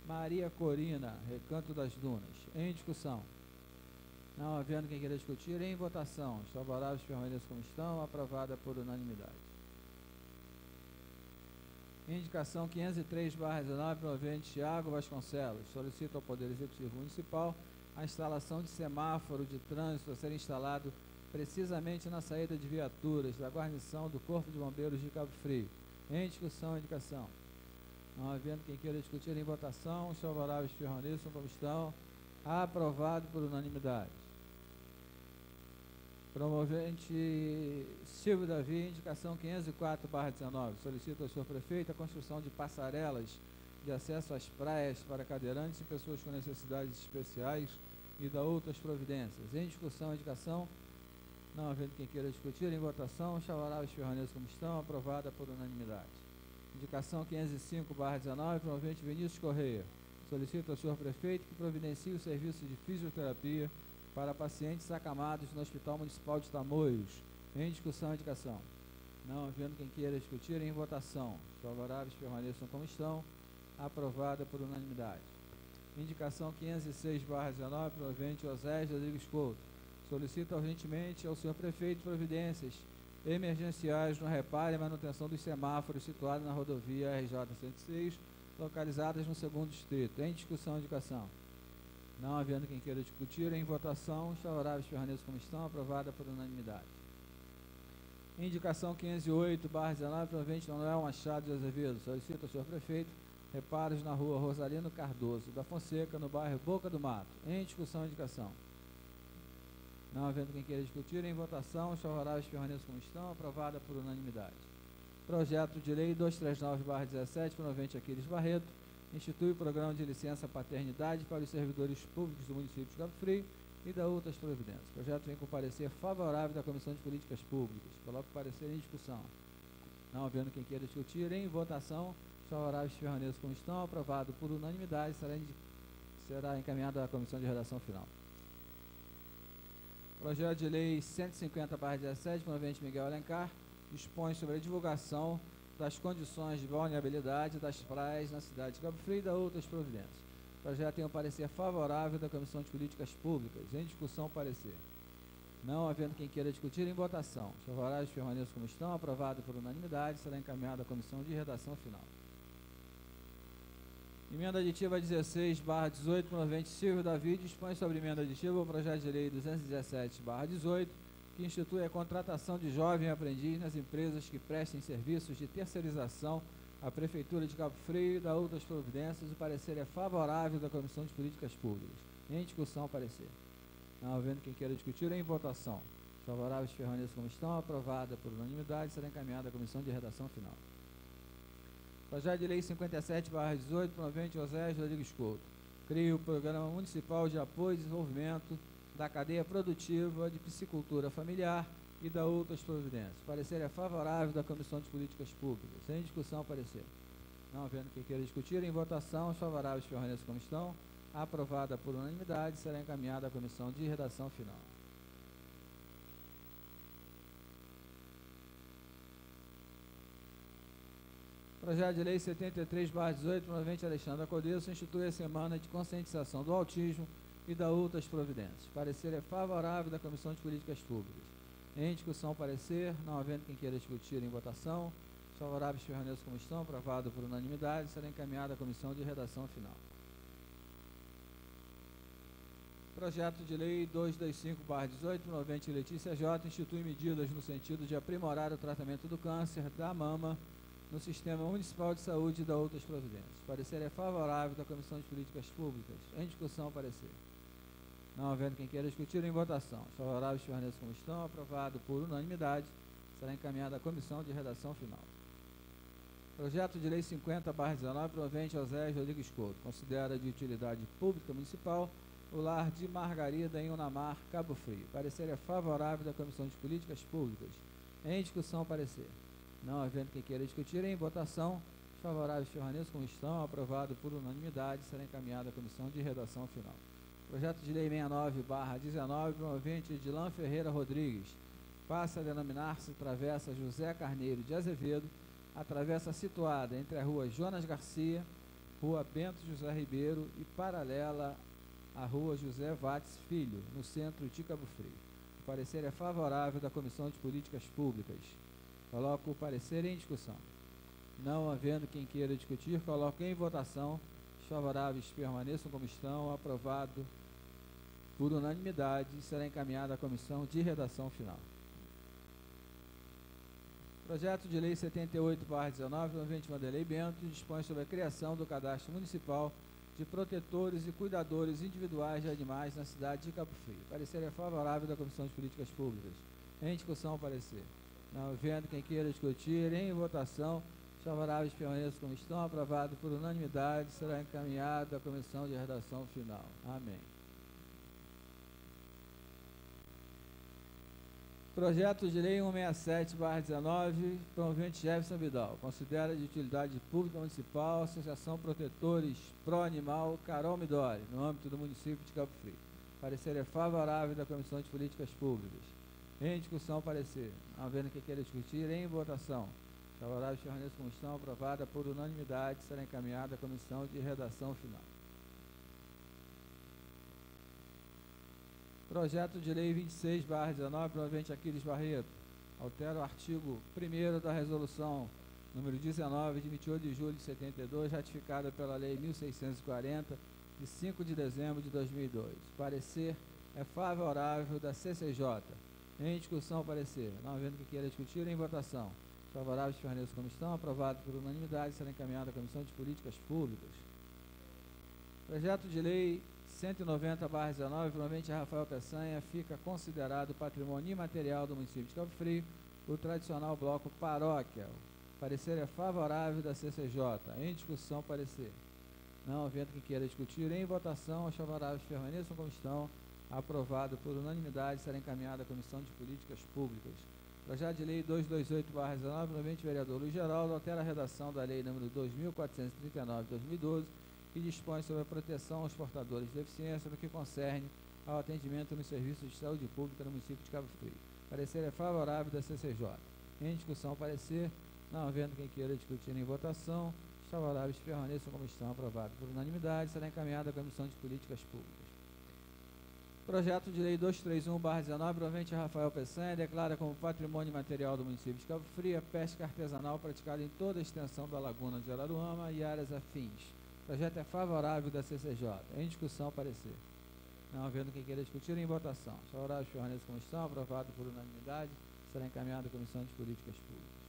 Maria Corina, Recanto das Dunas. Em discussão. Não havendo quem queira discutir, em votação, os favoráveis permaneçam como estão, aprovada por unanimidade. Indicação 503/19, promovente Tiago Vasconcelos, solicita ao Poder Executivo Municipal a instalação de semáforo de trânsito a ser instalado precisamente na saída de viaturas da guarnição do Corpo de Bombeiros de Cabo Frio. Em discussão, indicação. Não havendo quem queira discutir, em votação, os favoráveis permaneçam como estão, aprovado por unanimidade. Promovente Silvio Davi, indicação 504/19, solicita ao senhor prefeito a construção de passarelas de acesso às praias para cadeirantes e pessoas com necessidades especiais e da outras providências. Em discussão, indicação. Não havendo quem queira discutir, em votação, os favoráveis permaneçam como estão, aprovada por unanimidade. Indicação 505/19, promovente Vinícius Correia. Solicita ao senhor prefeito que providencie o serviço de fisioterapia para pacientes acamados no Hospital Municipal de Tamoios. Em discussão, indicação. Não havendo quem queira discutir, em votação. Os favoráveis permaneçam como estão, aprovada por unanimidade. Indicação 506/19, promovente Osés Rodrigues Couto. Solicita urgentemente ao senhor prefeito providências emergenciais no reparo e manutenção dos semáforos situados na rodovia RJ-106, localizadas no 2º distrito. Em discussão, indicação. Não havendo quem queira discutir, em votação, os favoráveis permaneçam como estão, aprovada por unanimidade. Indicação 508/19, promovente Manuel Machado de Azevedo. Solicita ao senhor prefeito reparos na rua Rosalino Cardoso da Fonseca, no bairro Boca do Mato. Em discussão, indicação. Não havendo quem queira discutir, em votação, os favoráveis permaneçam como estão, aprovada por unanimidade. Projeto de lei 239/17, promovente Aquiles Barreto, institui o programa de licença paternidade para os servidores públicos do município de Cabo Frio e da outras providências. O projeto vem com parecer favorável da Comissão de Políticas Públicas. Coloco o parecer em discussão. Não havendo quem queira discutir, em votação, os favoráveis permaneçam como estão, aprovado por unanimidade, será encaminhado à Comissão de Redação Final. Projeto de lei 150/17, promovente Miguel Alencar, dispõe sobre a divulgação das condições de vulnerabilidade das praias na cidade de Cabo Frio e da outras providências. O projeto tem um parecer favorável da Comissão de Políticas Públicas. Em discussão, parecer. Não havendo quem queira discutir, em votação. Os favoráveis permaneçam como estão, aprovado por unanimidade, será encaminhado à Comissão de Redação Final. Emenda aditiva 16/18, promovente Silvio Davi, dispõe sobre emenda aditiva ao projeto de lei 217/18, que institui a contratação de jovem aprendiz nas empresas que prestem serviços de terceirização à Prefeitura de Cabo Frio e da outras providências. O parecer é favorável da Comissão de Políticas Públicas. Em discussão, parecer. Não havendo quem queira discutir, em votação. Os favoráveis permaneçam como estão, aprovada por unanimidade, será encaminhada à Comissão de Redação Final. Projeto de lei 57/18, promovente Osés Rodrigues Couto. Cria o Programa Municipal de Apoio e Desenvolvimento da Cadeia Produtiva de Piscicultura Familiar e da outras providências. O parecer é favorável da Comissão de Políticas Públicas. Sem discussão, parecer. Não havendo quem queira discutir, em votação, os favoráveis permaneçam como estão. Aprovada por unanimidade, será encaminhada à Comissão de Redação Final. Projeto de lei 73/18, promovente Alexandra Codesso, institui a Semana de Conscientização do Autismo e da outras providências. O parecer é favorável da Comissão de Políticas Públicas. Em discussão, parecer. Não havendo quem queira discutir, em votação. Os favoráveis permaneçam como estão, aprovado por unanimidade, será encaminhado à Comissão de Redação Final. Projeto de lei 225/18, promovente Letícia J, institui medidas no sentido de aprimorar o tratamento do câncer da mama no Sistema Municipal de Saúde e da outras providências. O parecer é favorável da Comissão de Políticas Públicas. Em discussão, parecer. Não havendo quem queira discutir, em votação. Os favoráveis permaneçam como estão, aprovado por unanimidade, será encaminhado à Comissão de Redação Final. Projeto de lei 50/19, promovente Osés Rodrigues Couto. Considera de utilidade pública municipal o lar de Margarida em Unamar, Cabo Frio. O parecer é favorável da Comissão de Políticas Públicas. Em discussão, parecer. Não havendo quem queira discutir, em votação, os favoráveis permaneçam como estão, aprovado por unanimidade, será encaminhado à Comissão de Redação Final. Projeto de lei 69/19, promovente Edilan Ferreira Rodrigues, passa a denominar-se Travessa José Carneiro de Azevedo, a travessa situada entre a rua Jonas Garcia, rua Bento José Ribeiro e paralela à rua José Vates Filho, no centro de Cabo Frio. O parecer é favorável da Comissão de Políticas Públicas. Coloco o parecer em discussão. Não havendo quem queira discutir, coloco em votação. Os favoráveis permaneçam como estão, aprovado por unanimidade, será encaminhado à Comissão de Redação Final. Projeto de lei 78/19, promovente Vanderlei Bento, dispõe sobre a criação do cadastro municipal de protetores e cuidadores individuais de animais na cidade de Cabo Frio. O parecer é favorável da Comissão de Políticas Públicas. Em discussão, o parecer. Não havendo quem queira discutir, em votação, os favoráveis permaneçam como estão, aprovado por unanimidade, será encaminhado à Comissão de Redação Final. Amém. Projeto de Lei 167/19, promovente Jefferson Vidal. Considera de utilidade pública municipal, Associação Protetores Pro Animal Carol Midori, no âmbito do município de Cabo Frio. Parecer é favorável da Comissão de Políticas Públicas. Em discussão, parecer. Não havendo que queira discutir, em votação. Favorável, permaneça como estão, aprovada por unanimidade, será encaminhada à Comissão de Redação Final. Projeto de Lei 26/19, promovente Aquiles Barreto. Altera o artigo 1º da Resolução número 19, de 28 de julho de 72, ratificada pela Lei 1640, de 5 de dezembro de 2002. Parecer é favorável da CCJ. Em discussão, parecer. Não havendo que queira discutir, em votação. Favoráveis, permaneçam como estão. Aprovado por unanimidade, será encaminhado à Comissão de Políticas Públicas. Projeto de Lei 190/19, provavelmente Rafael Peçanha, fica considerado patrimônio imaterial do município de Cabo Frio, o tradicional bloco Paróquia. Parecer é favorável da CCJ. Em discussão, parecer. Não havendo que queira discutir, em votação, os favoráveis permaneçam como estão. Aprovado por unanimidade, será encaminhado à Comissão de Políticas Públicas. Projeto de Lei 228/19, provavelmente vereador Luiz Geraldo, altera a redação da Lei número 2439 de 2012, que dispõe sobre a proteção aos portadores de deficiência no que concerne ao atendimento nos serviços de saúde pública no município de Cabo Frio. Parecer é favorável da CCJ. Em discussão, parecer. Não havendo quem queira discutir em votação, os favoráveis permaneçam como estão. Aprovado por unanimidade, será encaminhado à Comissão de Políticas Públicas. Projeto de Lei 231/19, provavelmente Rafael Peçanha, declara como patrimônio material do município de Cabo Frio a pesca artesanal praticada em toda a extensão da laguna de Araruama e áreas afins. O projeto é favorável da CCJ. Em discussão, parecer. Não havendo quem queira discutir, em votação. Os favoráveis permaneçam como estão. Aprovado por unanimidade, será encaminhado à Comissão de Políticas Públicas.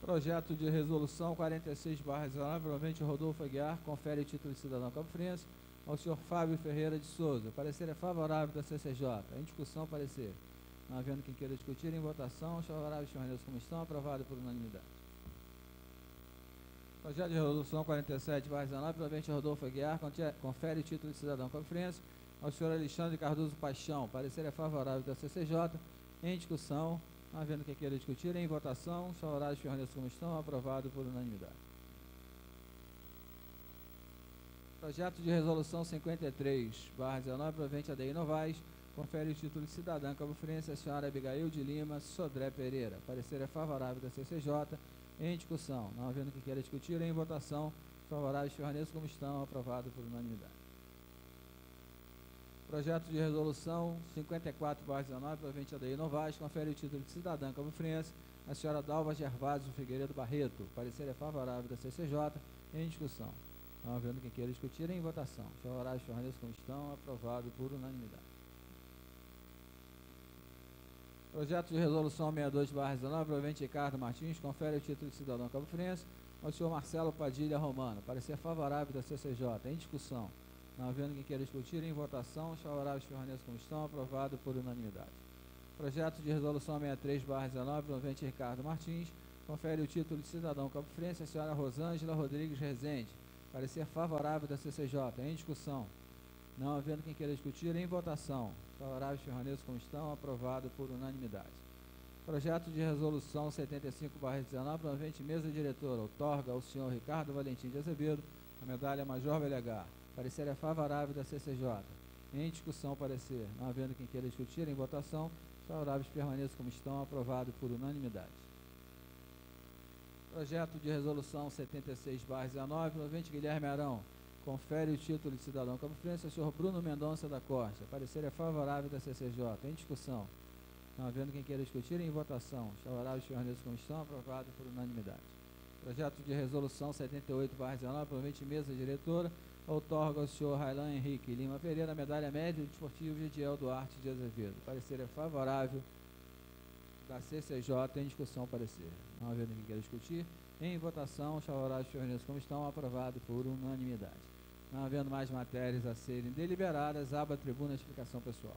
Projeto de Resolução 46/19, provavelmente Rodolfo Aguiar, confere o título de cidadão cabo-friense ao senhor Fábio Ferreira de Souza. Parecer é favorável da CCJ. Em discussão, parecer. Não havendo quem queira discutir, em votação, os favoráveis permaneçam como estão. Aprovado por unanimidade. Projeto de Resolução 47/19, provavelmente Rodolfo Aguiar, confere o título de cidadão cabo-friense ao senhor Alexandre Cardoso Paixão. Parecer é favorável da CCJ. Em discussão, não havendo quem queira discutir, em votação, os favoráveis permaneçam como estão. Aprovado por unanimidade. Projeto de Resolução 53/19, provavelmente ADI Novaes, confere o título de cidadã cabo-friense à senhora Abigail de Lima Sodré Pereira. Parecer é favorável da CCJ. Em discussão, não havendo que queira discutir, em votação, os favoráveis permaneçam como estão. Aprovado por unanimidade. Projeto de Resolução 54/19, provavelmente ADI Novaes, confere o título de cidadã cabo-friense à senhora Dalva Gervásio Figueiredo Barreto. Parecer é favorável da CCJ. Em discussão, não havendo quem queira discutir, em votação. Os favoráveis permaneçam como estão. Aprovado por unanimidade. Projeto de Resolução 62/19, provavelmente Ricardo Martins, confere o título de cidadão cabo-friense ao senhor Marcelo Padilha Romano. Parecer favorável da CCJ. Em discussão, não havendo quem queira discutir, em votação, os favoráveis permaneçam como estão. Aprovado por unanimidade. Projeto de Resolução 63/19, provavelmente Ricardo Martins, confere o título de cidadão cabo-friense à senhora Rosângela Rodrigues Rezende. Parecer favorável da CCJ. Em discussão, não havendo quem queira discutir, em votação. Favoráveis permaneçam como estão. Aprovado por unanimidade. Projeto de Resolução 75/19, provavelmente mesa diretora, outorga ao senhor Ricardo Valentim de Azevedo a medalha Major Belegar. Parecer é favorável da CCJ. Em discussão, parecer. Não havendo quem queira discutir, em votação. Favoráveis permaneçam como estão. Aprovado por unanimidade. Projeto de Resolução 76/19, provavelmente Guilherme Arão, confere o título de cidadão cabo-friense ao senhor Bruno Mendonça da Costa. Parecer é favorável da CCJ. Em discussão, não havendo quem queira discutir, em votação. Os favoráveis permaneçam como estão. Aprovado por unanimidade. Projeto de Resolução 78/19, provavelmente mesa diretora, outorga ao senhor Railan Henrique Lima Pereira a medalha média desportivo Gediel Duarte de Azevedo. Parecer é favorável da CCJ. Em discussão, parecer. Não havendo quem queira discutir, em votação, os favoráveis permaneçam como estão. Aprovado por unanimidade. Não havendo mais matérias a serem deliberadas, abra a tribuna explicação pessoal.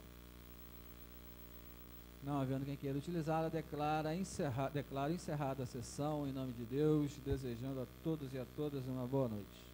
Não havendo quem queira utilizá-la, declaro encerrada a sessão em nome de Deus, desejando a todos e a todas uma boa noite.